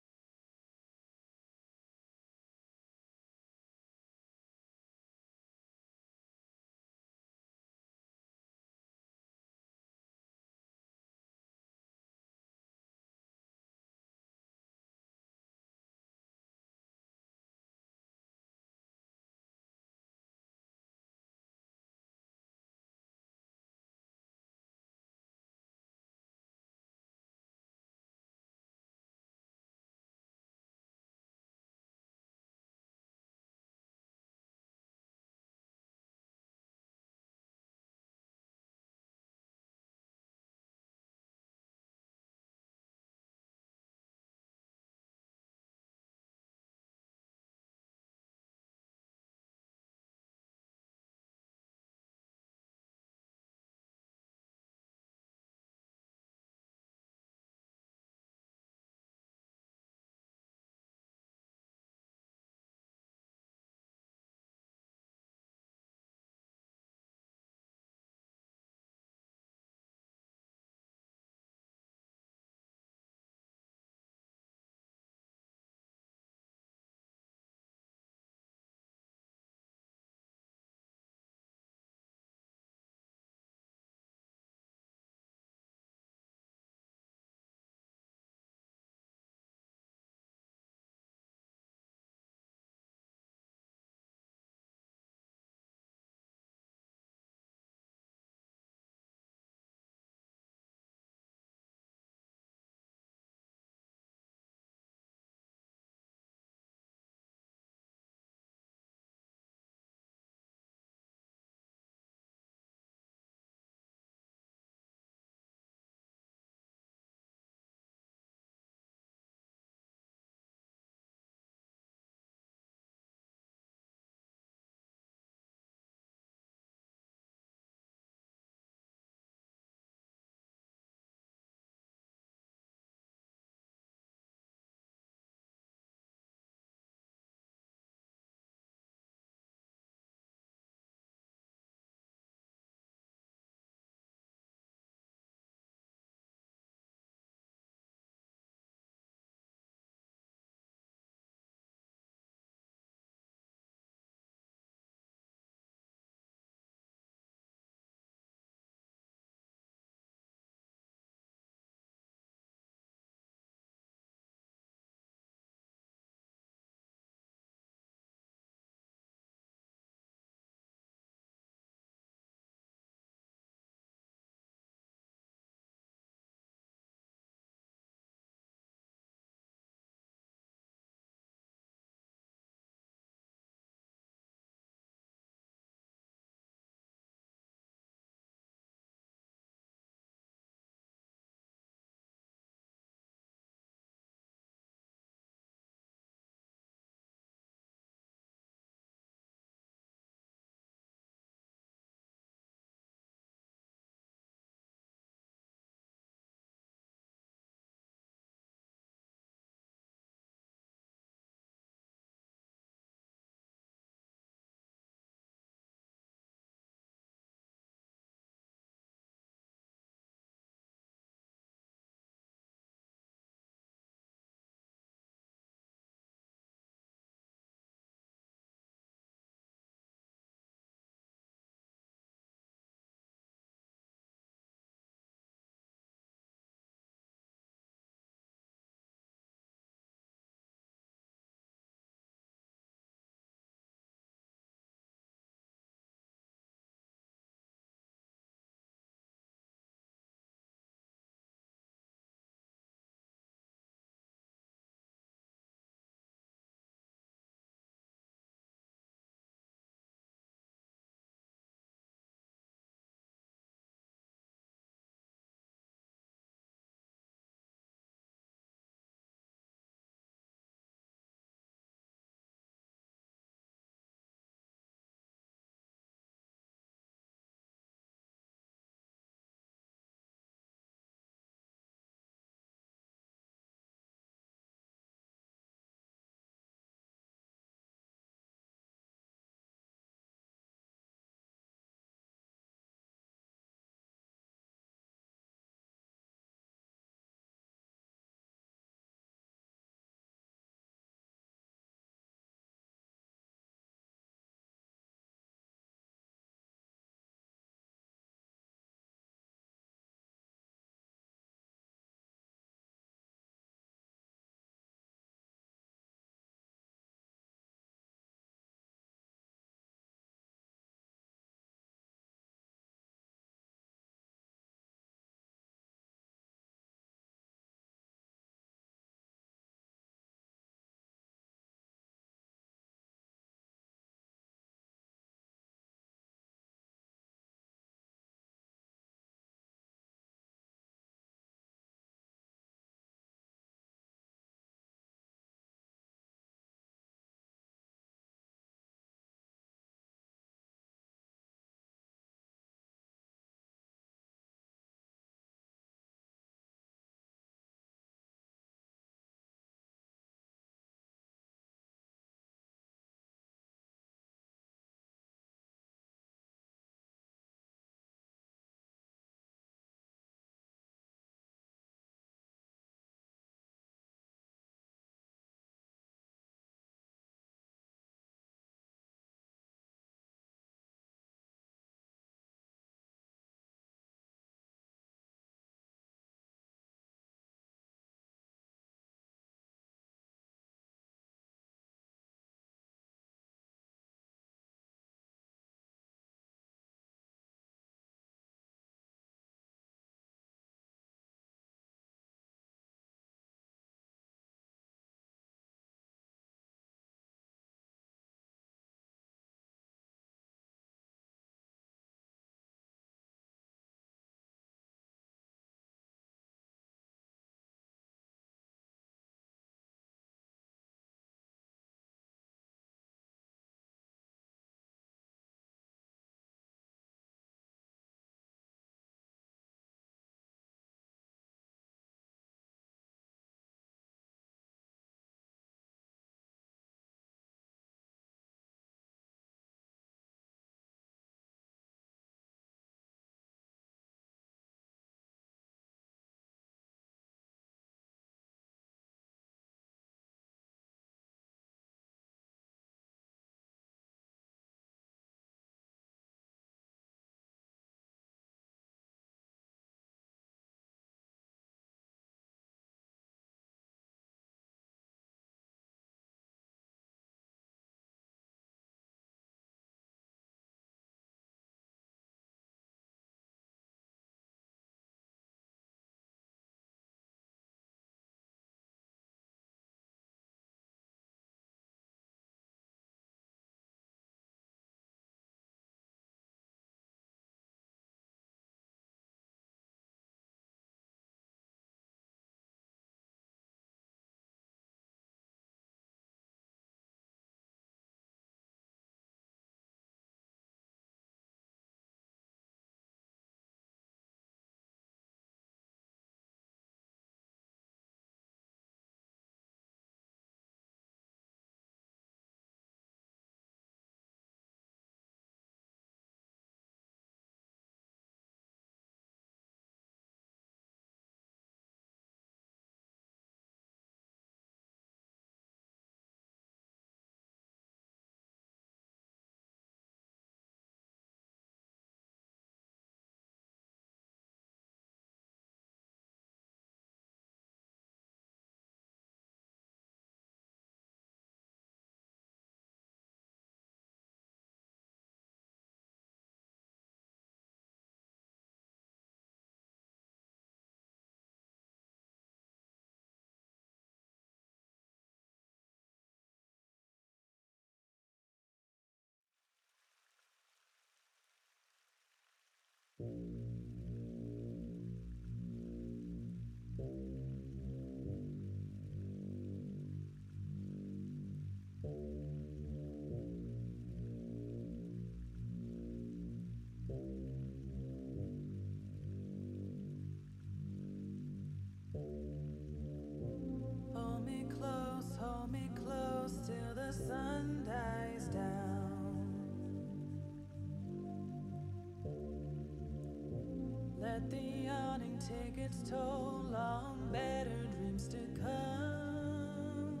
Let the yawning take its toll on better dreams to come.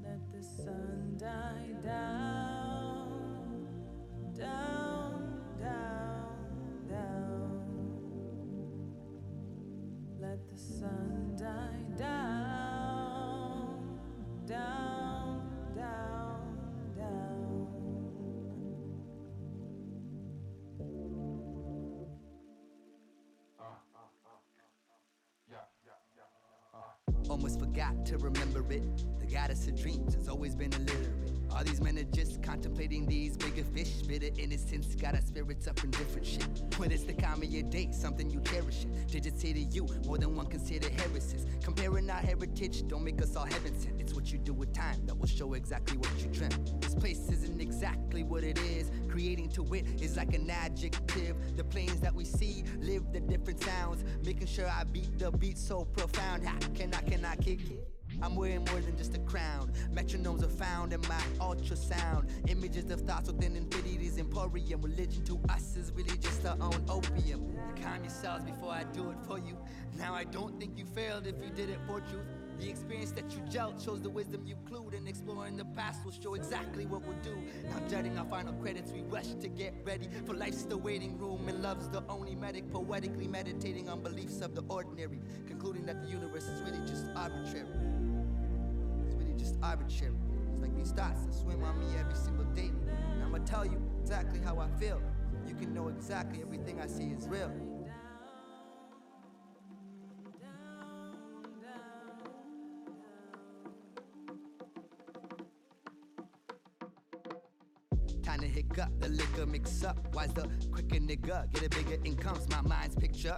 Let the sun die down, down, down, down. Let the sun die down, down, down, down. Almost forgot to remember it. The goddess of dreams has always been illiterate. All these men are just contemplating these bigger fish. Bitter innocence got our spirits up in different shit. When it's the time of your day, something you cherish it. Did it say to you more than one considered heresies? Comparing our heritage don't make us all heaven sent. It's what you do with time that will show exactly what you dreamt. This place isn't exactly what it is. Creating to it is like an adjective. The planes that we see live the different sounds. Making sure I beat the beat so profound. How can I kick it? I'm wearing more than just a crown. Metronomes are found in my ultrasound. Images of thoughts within infinity's emporium. Religion to us is really just our own opium. You calm yourselves before I do it for you. Now I don't think you failed if you did it for truth. The experience that you gelled shows the wisdom you clued, and exploring the past will show exactly what we'll do. Now judging our final credits, we rush to get ready for life's the waiting room, and love's the only medic, poetically meditating on beliefs of the ordinary, concluding that the universe is really just arbitrary. It's really just arbitrary. It's like these thoughts that swim on me every single day. And I'ma tell you exactly how I feel. You can know exactly everything I see is real. Time to hiccup, the liquor mix up. Why's the quicker nigga get a bigger income's my mind's picture?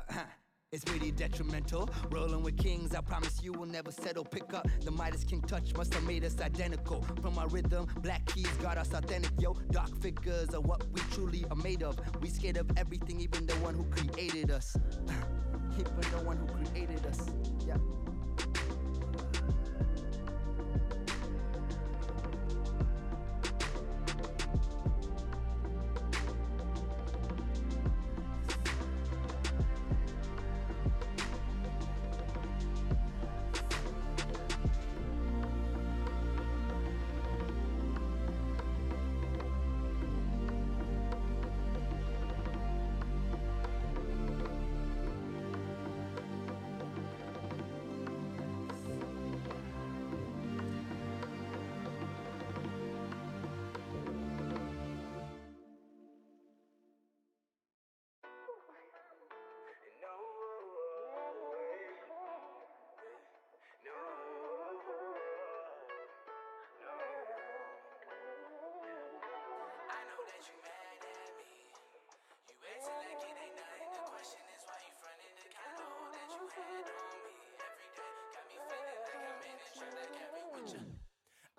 It's really detrimental. Rolling with kings, I promise you will never settle. Pick up the Midas King touch, must have made us identical. From our rhythm, black keys got us authentic, yo. Dark figures are what we truly are made of. We scared of everything, even the one who created us. Even the one who created us, yeah.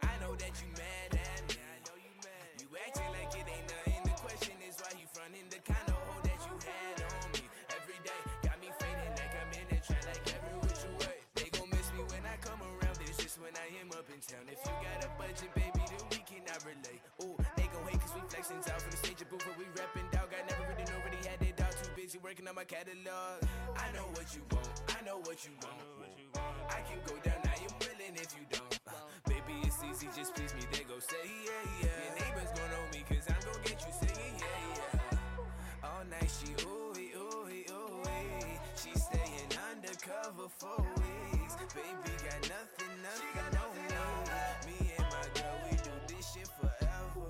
I know that you mad at me. I know you mad. You acting like it ain't nothing. The question is why you frontin' the kind of hoe that you had on me every day. Got me fading like I'm in a trap, like every which way. They gon' miss me when I come around. This is when I am up in town. If you got a budget, baby, then we cannot relate. Ooh, they gon' hate cause we flexing out from the stage of booth, but we rapping dog. I never really know already had that dog. Too busy working on my catalog. I know what you want. I know what you want. I can go down. I am willing if you don't. Baby, it's easy, just please me, they go say yeah, yeah. Your neighbors gon' know me, cause I'm gon' get you saying yeah, yeah. All night she ooey, ooey, ooey. She staying undercover for weeks. Baby got nothing on me. Me and my girl, we do this shit forever.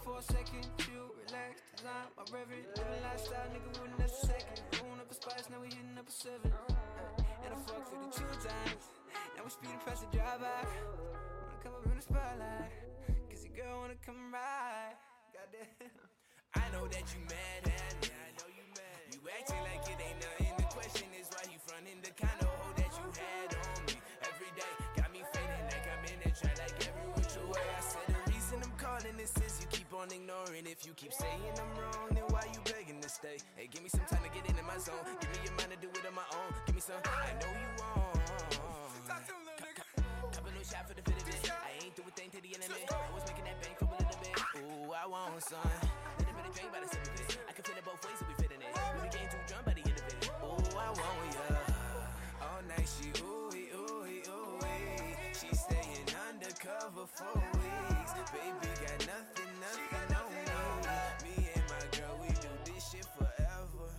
For a second, you relax, design my reverend. Living lifestyle, nigga, wouldn't have a second. Going up a spice, now we hitting up a 7. And I fucked with it 2 times. Now we speeding past the drive-by. Wanna come up in the spotlight, cause your girl wanna come right. Goddamn. I know that you mad at me. I know you mad. You acting like it ain't nothing. The question is why you frontin' the kind of hoe that you had on me every day. Got me fading like I'm in a trap, like every which way. I said the reason I'm calling this is you keep on ignoring. If you keep saying I'm wrong, then why you begging to stay? Hey, give me zone. Give me your mind to do it on my own. Give me some, I know you want. Have a new shot for the fit of it. I ain't do a thing to the end of it. I was making that bank for a little bit. Ooh, I want some. Little bit of drink by the sip of it. I can fit it both ways if we fit in it. We became too drunk by the end of it. Ooh, I want ya. All night she ooey, ooey, ooey. She staying undercover for weeks. Baby got nothing, nothing on me. Me and my girl, we do this shit forever.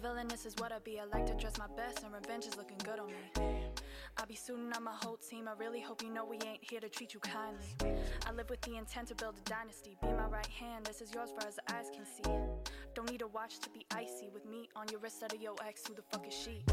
villain, this is what I be. I like to dress my best and revenge is looking good on me. I be suiting on my whole team. I really hope you know we ain't here to treat you kindly. I live with the intent to build a dynasty. Be my right hand, this is yours far as the eyes can see. Don't need a watch to be icy. With me on your wrist out of your ex, who the fuck is she?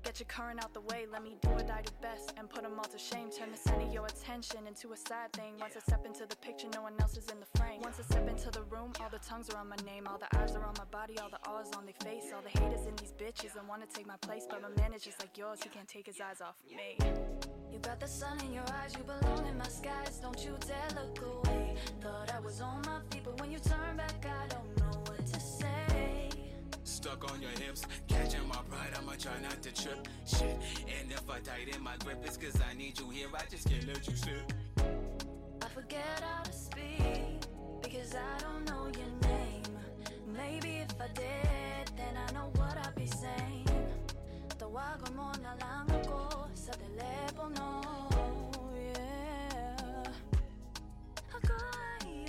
Get your current out the way, let me do what I do best and put them all to shame. Turn the center of your attention into a side thing. Once I step into the picture, no one else is in the frame. Once I step into the room, all the tongues are on my name. All the eyes are on my body, all the awes on their face. All the haters in these bitches and wanna take my place, but my man is just like yours, he can't take his eyes off of me. You got the sun in your eyes, you belong in my skies. Don't you dare look away. Thought I was on my feet, but when you turn back, I don't know what to say. Stuck on your hips, catching my pride, I'ma try not to trip. Shit, and if I tighten my grip, it's cause I need you here, I just can't let you slip. I forget how to speak, because I don't know your name. Maybe if I did, then I know what I'd be saying. Tawagan mo na lang ako sa telepono, yeah. Ako ay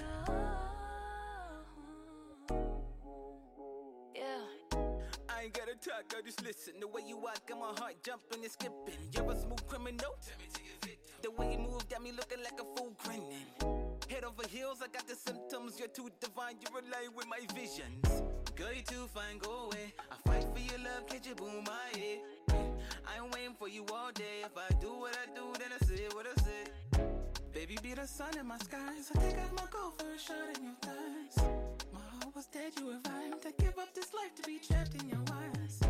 yeah. I ain't gotta talk, girl, just listen. The way you walk, got my heart jumping and skipping. You're a smooth criminal. The way you move got me looking like a fool grinning. Head over heels, I got the symptoms. You're too divine, you're aligned with my visions. Girl, you too fine, go away. I fight for your love, catch you boom my head. I ain't waiting for you all day. If I do what I do, then I say what I say. Baby, be the sun in my skies. I think I'ma go for a shot in your thighs. My heart was dead, you revived. I give up this life to be trapped in your eyes.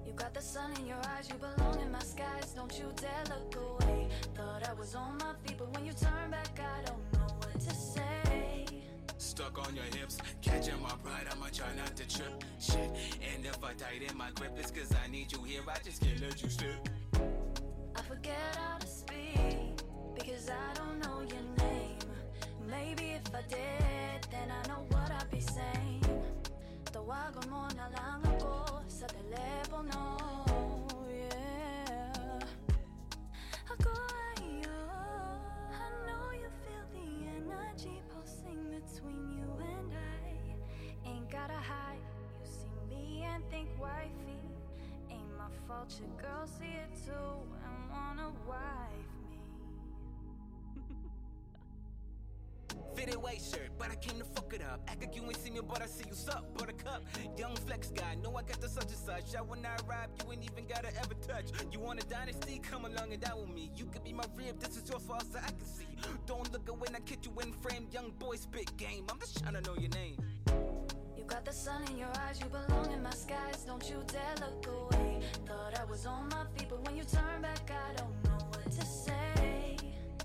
You got the sun in your eyes, you belong in my skies. Don't you dare look away. Thought I was on my feet, but when you turn back, I don't know what to say. Stuck on your hips, catching my pride, I'ma try not to trip. Shit, and if I tighten my grip, it's cause I need you here, I just can't let you slip. I forget how to speak, because I don't know your name. Maybe if I did, then I know what I'd be saying. Tawagan mo na lang ako sa telepono, yeah. Ako ay I know you feel the energy pulsing between you and I. Ain't gotta hide, you see me and think wifey. Ain't my fault your girls see it too and wanna wife me. Fitted white shirt, but I came to fuck it up. Act like you ain't see me, but I see you sup. Buttercup, young flex guy, know I got the such and such. Shot when I arrive, you ain't even gotta ever touch. You want a dynasty? Come along and die with me. You could be my rib, this is your fault, so I can see. Don't look away, I kick you in frame. Young boy spit game, I'm just trying to know your name. You got the sun in your eyes, you belong in my skies. Don't you dare look away. Thought I was on my feet, but when you turn back, I don't know what to say.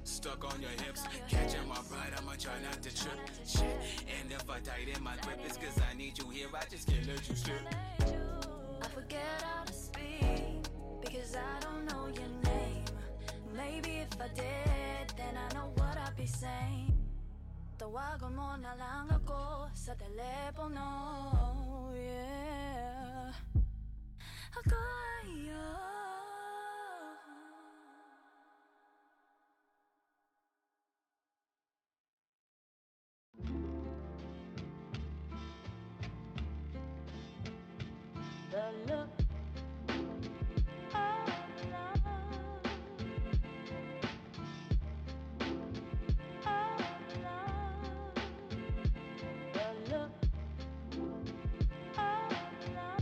Stuck on your hips, catching my pride, I'ma try not to trip. Shit, and if I tighten my grip, it's cause I need you here, I just can't let you slip. I forget how to speak, because I don't know your name. Maybe if I did, then I know what I'd be saying. Tawagan mo na lang ako sa telepono, yeah. Ako ay the look of love, the look of love.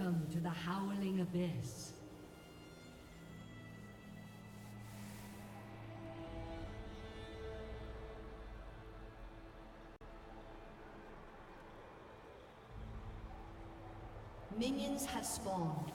Welcome to the Howling Abyss. Minions have spawned.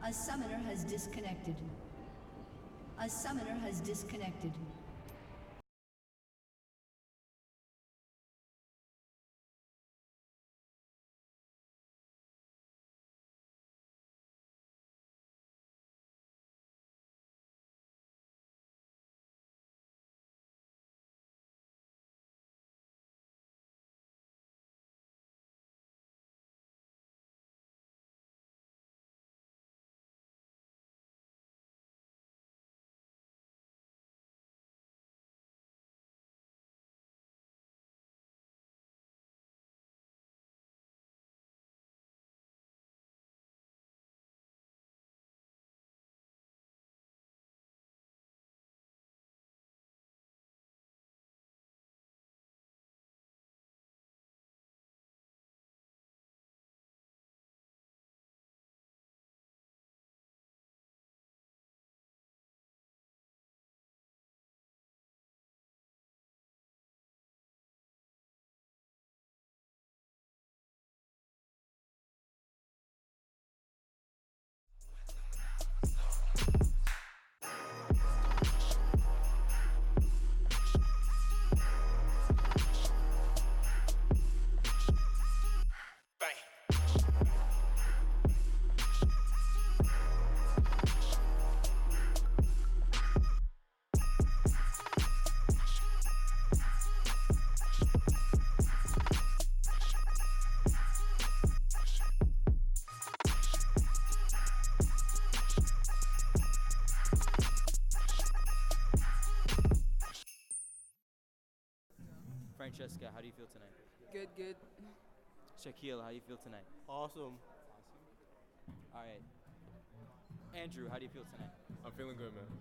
A summoner has disconnected. A summoner has disconnected. Francesca, how do you feel tonight? Good, good. Shaquille, how do you feel tonight? Awesome. All right. Andrew, how do you feel tonight? I'm feeling good, man.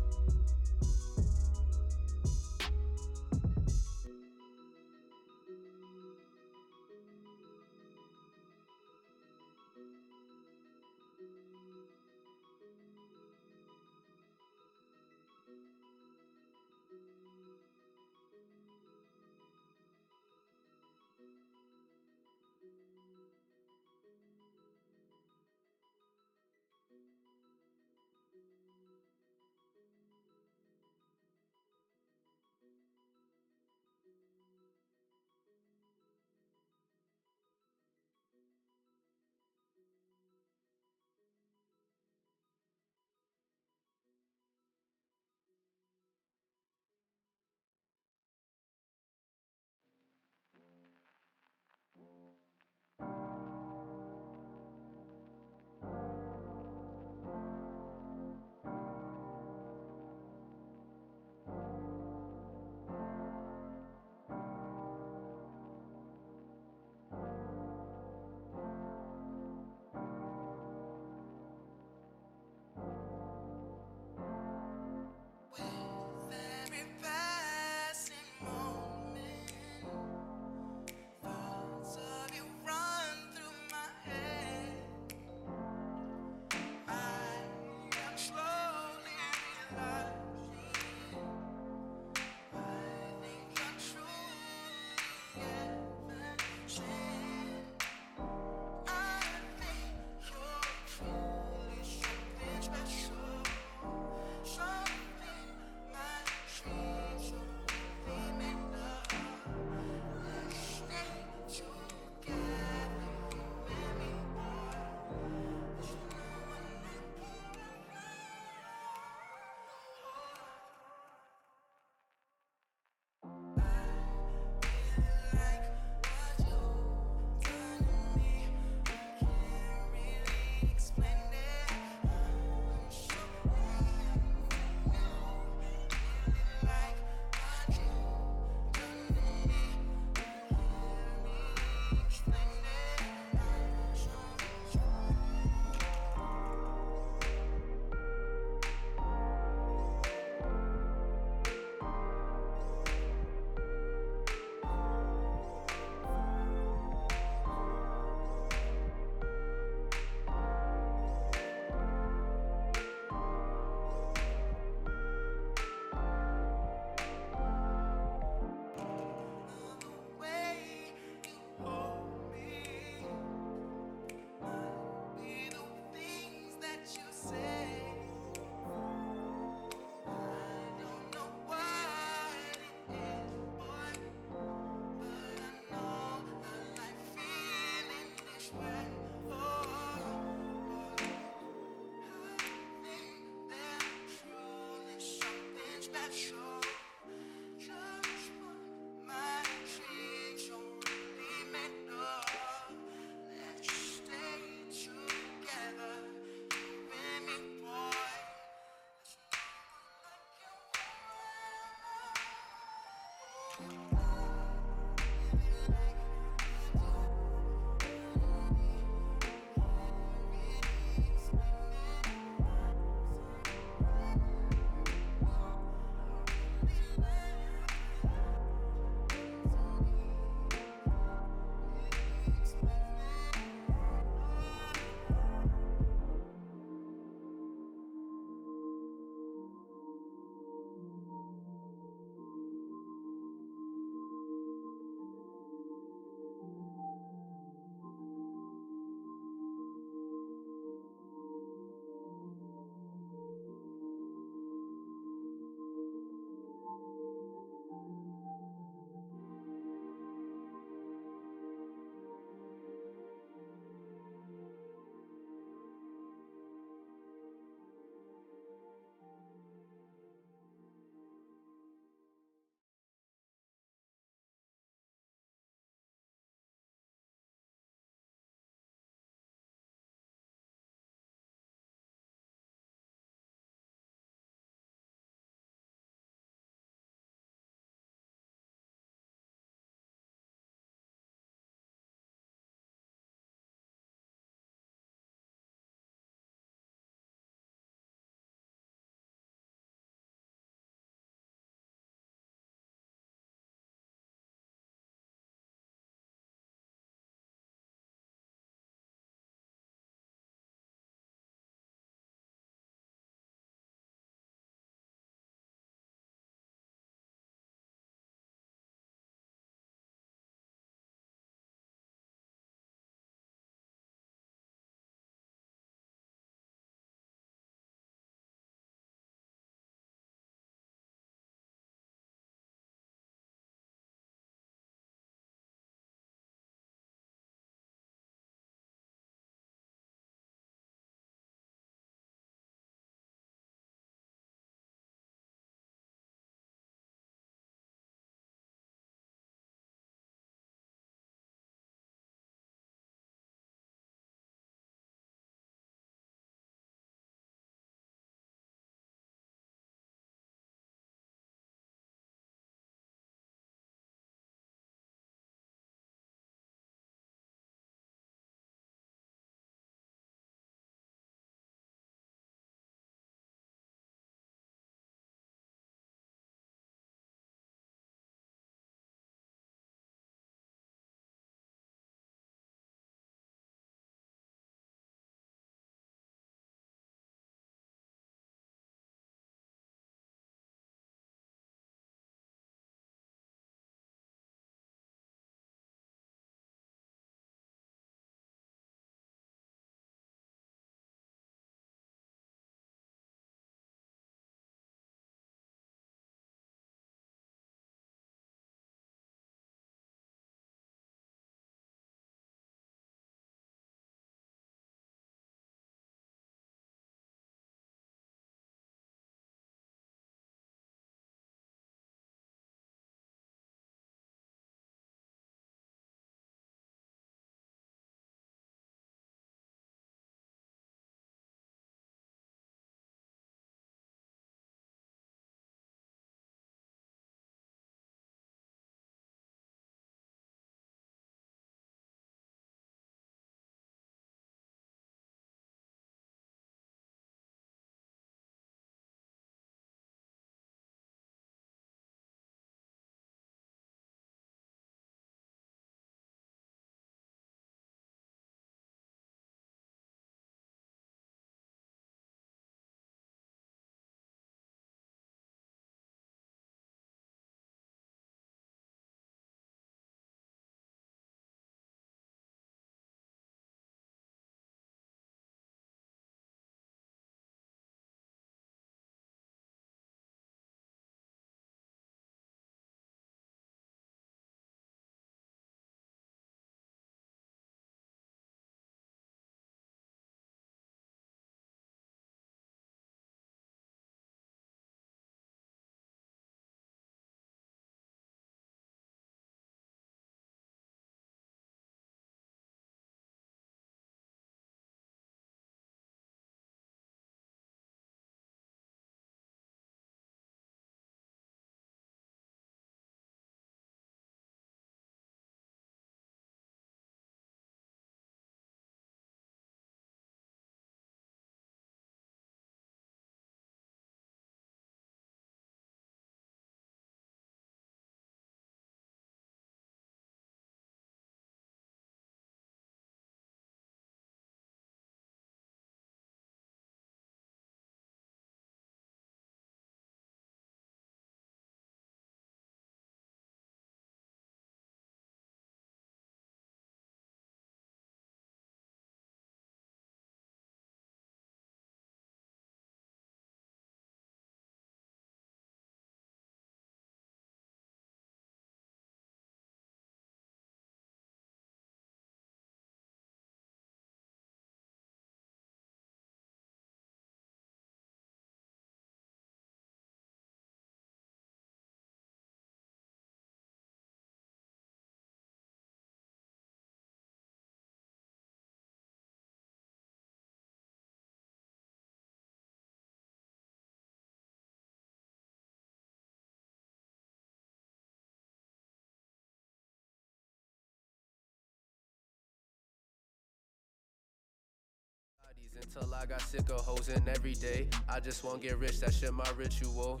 till I got sick of hosing every day. I just won't get rich, that shit my ritual.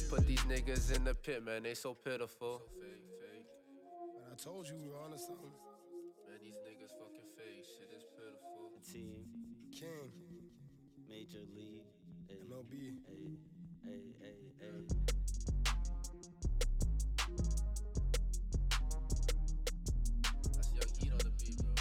Put these niggas in the pit, man, they so pitiful. I told you we were on to something. Man, these niggas fucking fake, shit is pitiful. The team, King, Major League, MLB. That's Young Heat on the beat, bro.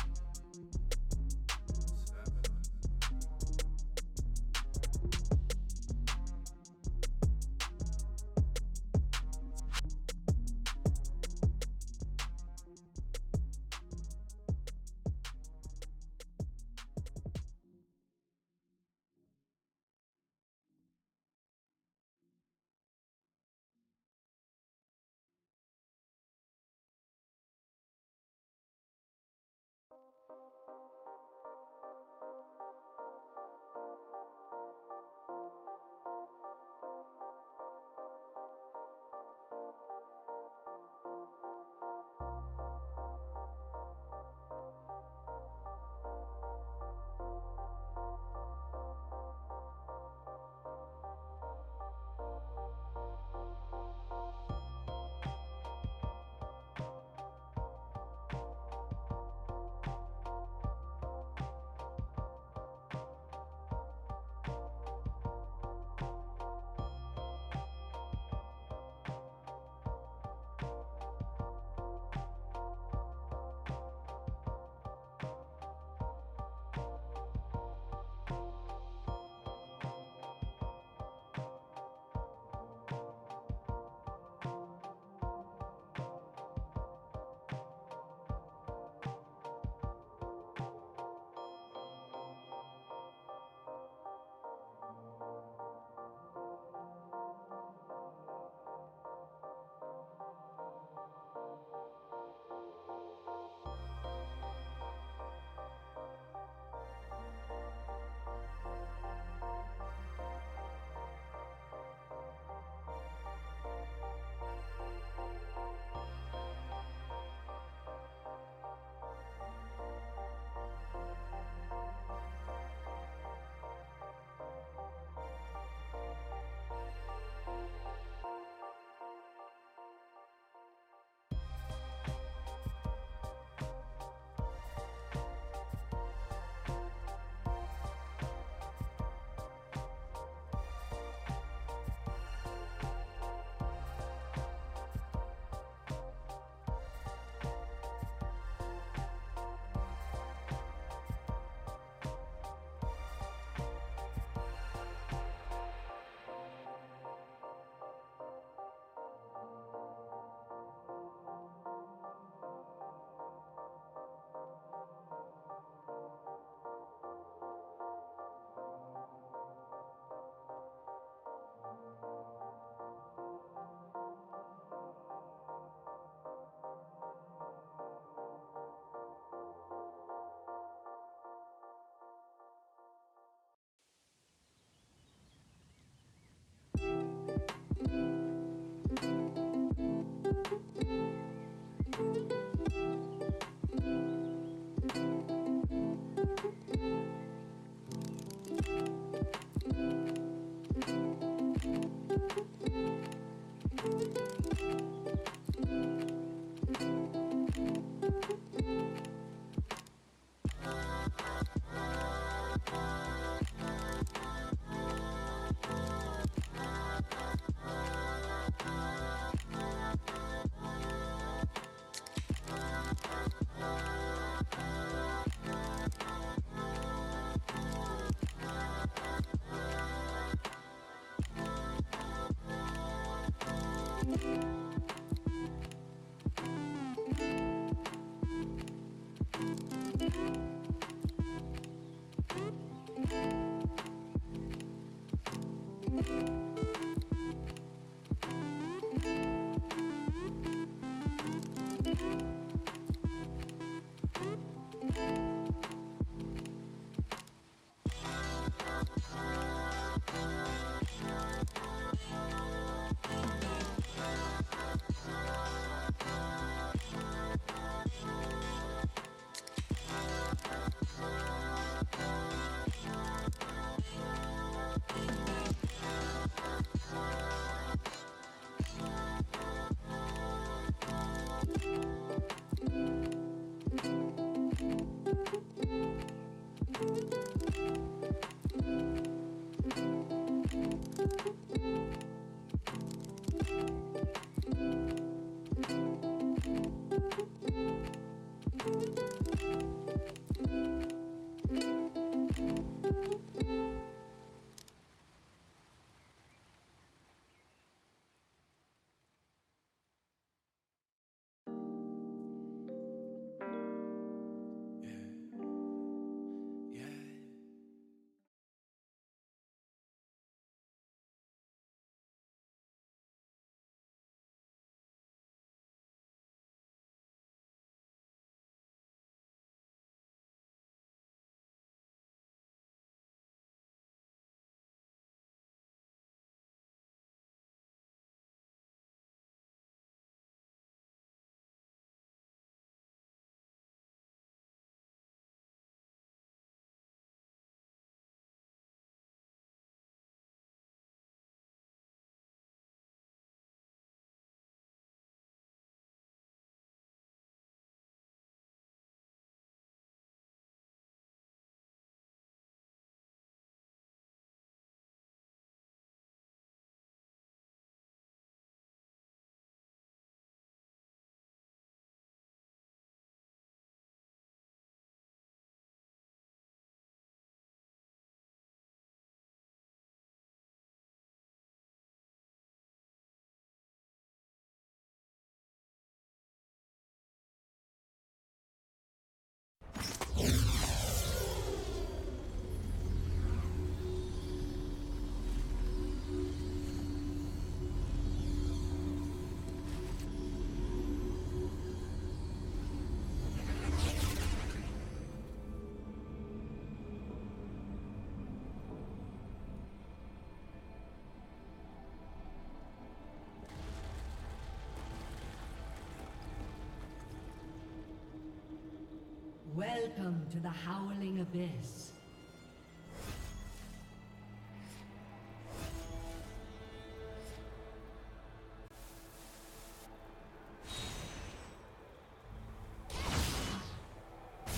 Welcome to the Howling Abyss.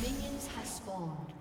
Minions have spawned.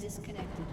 Disconnected.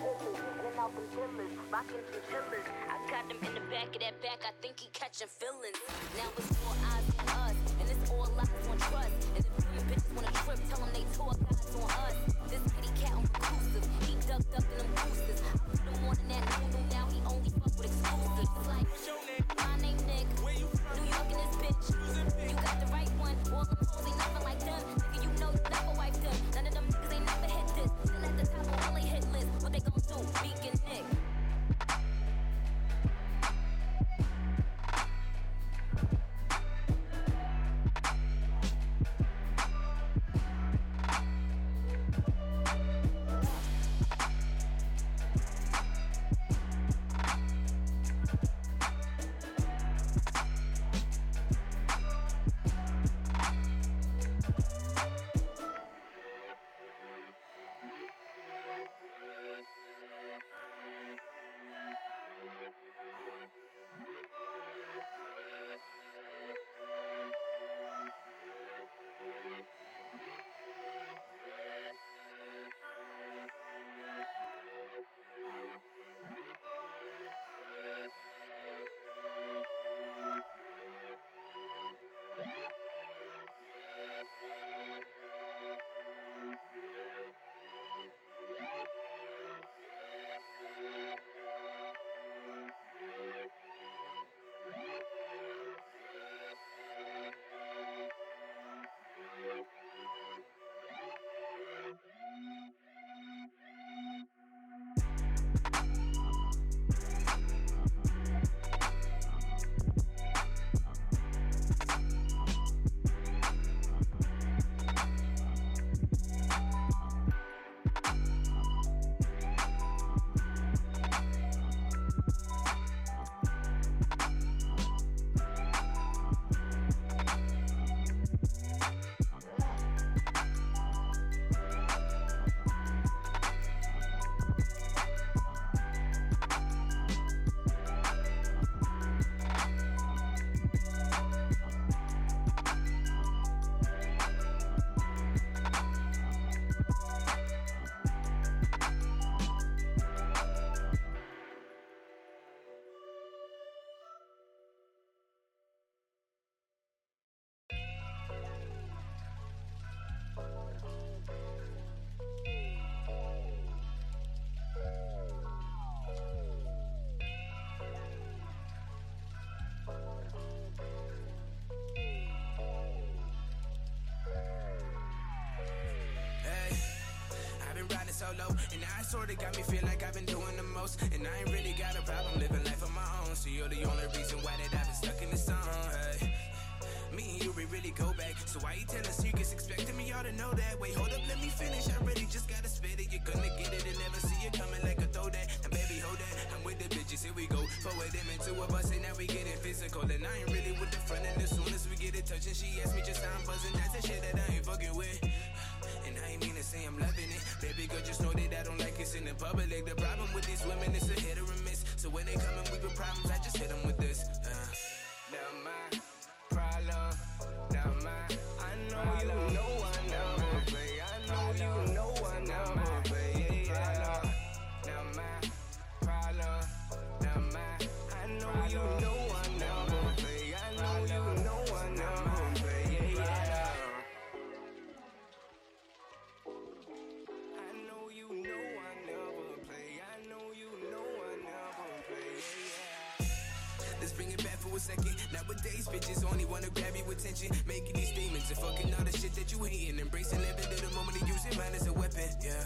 I got him in the back of that back, I think he catching feelings. Now it's all eyes on us, and it's all eyes on trust. And if you bitches wanna trip, tell them they tour guys on us. This kitty cat on reclusive, he ducked up in them boosters. I put him on in that noodle, now he only fuck with exclusives. It's like, my name Nick, New York in this bitch. You got the right one, all them hoes ain't never like them. Nigga, you know you never wiped them. None of them niggas ain't never hit this. Still at the top of all they hit list. What they gon' do? Beacon Nick. Solo, and I sorta got me feel like I've been doing the most. And I ain't really got a problem living life on my own. So you're the only reason why that I've been stuck in the sun. Hey. Me and you, we really go back. So why you telling secrets, expecting me all to know that? Wait, hold up, let me finish. I really just gotta spit it. You're gonna get it and never see it coming like a throwback. Now baby, hold that. I'm with the bitches, here we go. Forward them into a bus, and now we getting physical. And I ain't really with the front, and as soon as we get it touching, she asked me just how I'm buzzing. That's the shit that I ain't fucking with. And I ain't mean to say I'm loving it. Baby girl, just know that I don't like it in the public. The problem with these women is a hit or a miss. So when they come and we with problems, I just hit them with this. Now my problem, now my, I know you know I never play. I know you know I never play. Yeah. Now my problem, now my, I know you know I never play. I know you know I never play. Yeah. I know you know I never play. I know you know I never play. Yeah. Let's bring it back for a second. Nowadays, bitches only wanna grab you attention, making these statements and fucking all the shit that you hating, embracing living to the moment and using mine as a weapon. Yeah.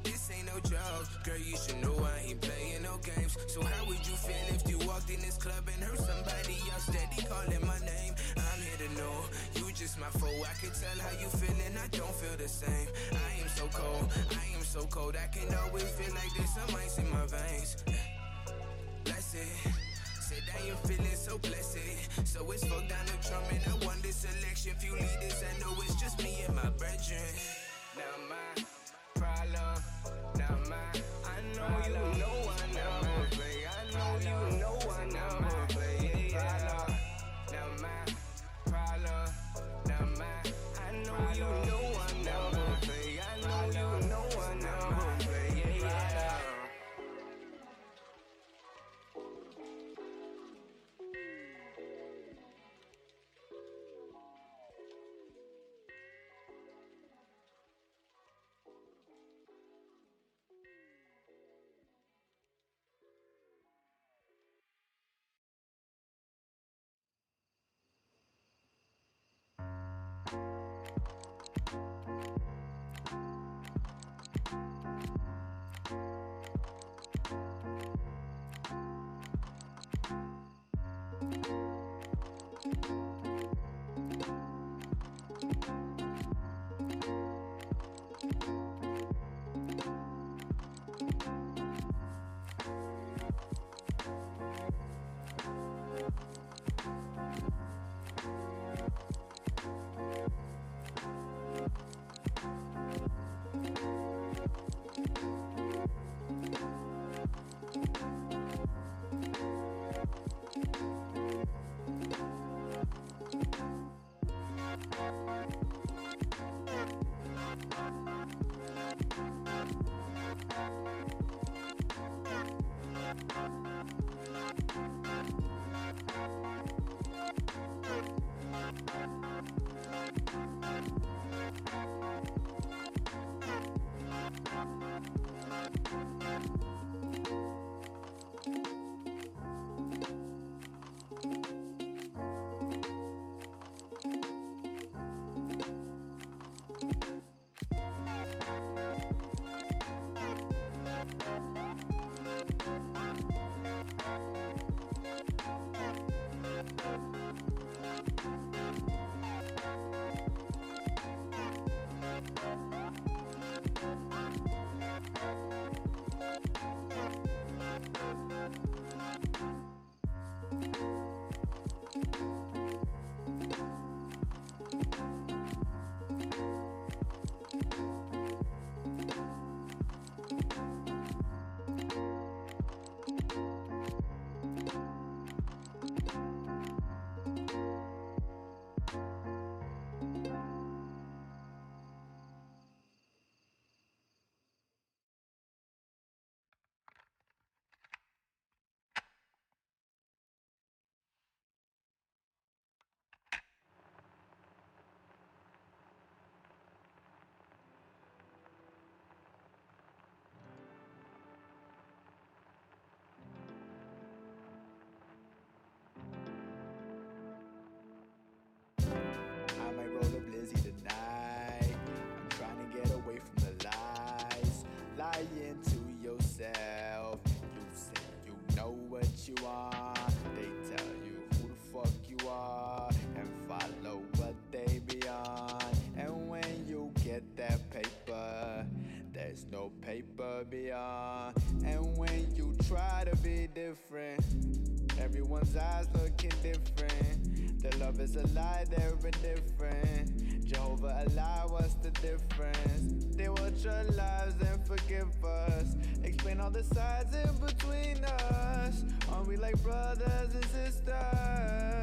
This ain't no joke, girl. You should know I ain't playing no games. So how would you feel if you walked in this club and heard somebody else steady calling my name? I'm here to know you just my foe. I can tell how you feeling. I don't feel the same. I am so cold. I am so cold. I can always feel like there's some ice in my veins. Bless it. Said I am feeling so blessed. So it's fuck down the drum and I won this election. Few leaders, I know it's just me and my brethren. Now my problem, now my, I know you know I never play. I know you know I never play. Yeah. Now my problem, now my, I know you know I never play. I know you know I never play. Yeah. everyone's eyes looking different. The love is a lie, they're indifferent. Jehovah Allah, what's the difference? They watch our lives and forgive us. Explain all the sides in between us. Aren't we like brothers and sisters?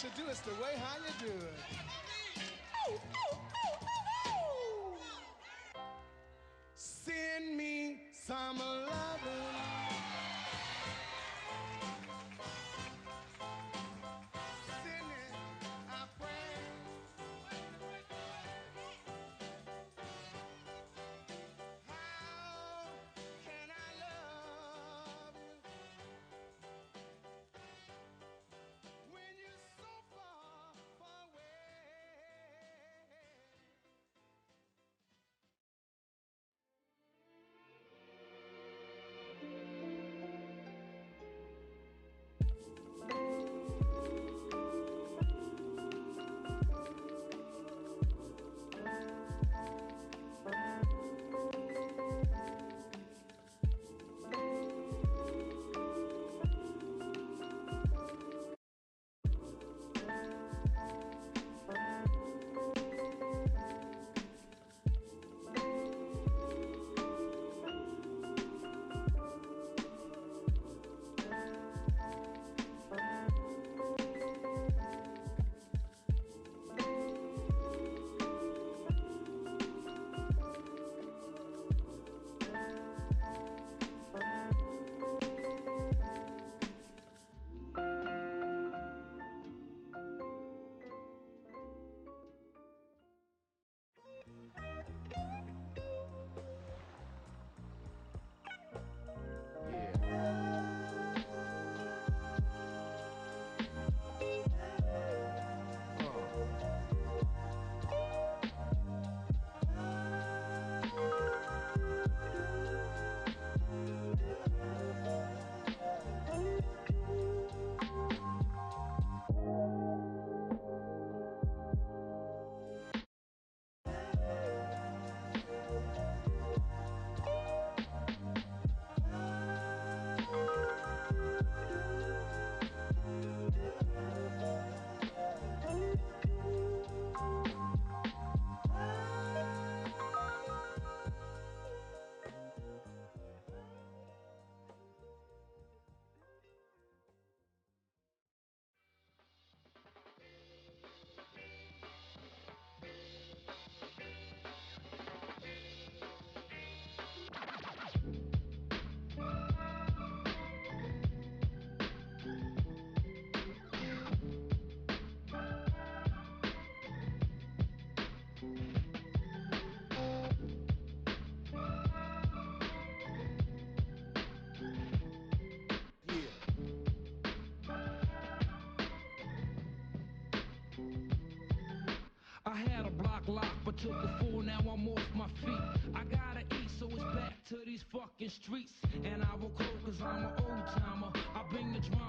should do. It's the way how you do it. Send me some loving. Send it, I pray. How can I love you when you're so far, far away? I had a block locked, but took a fool, now I'm off my feet. I gotta eat, so it's back to these fucking streets. And I will call, cause I'm an old timer. I bring the drama.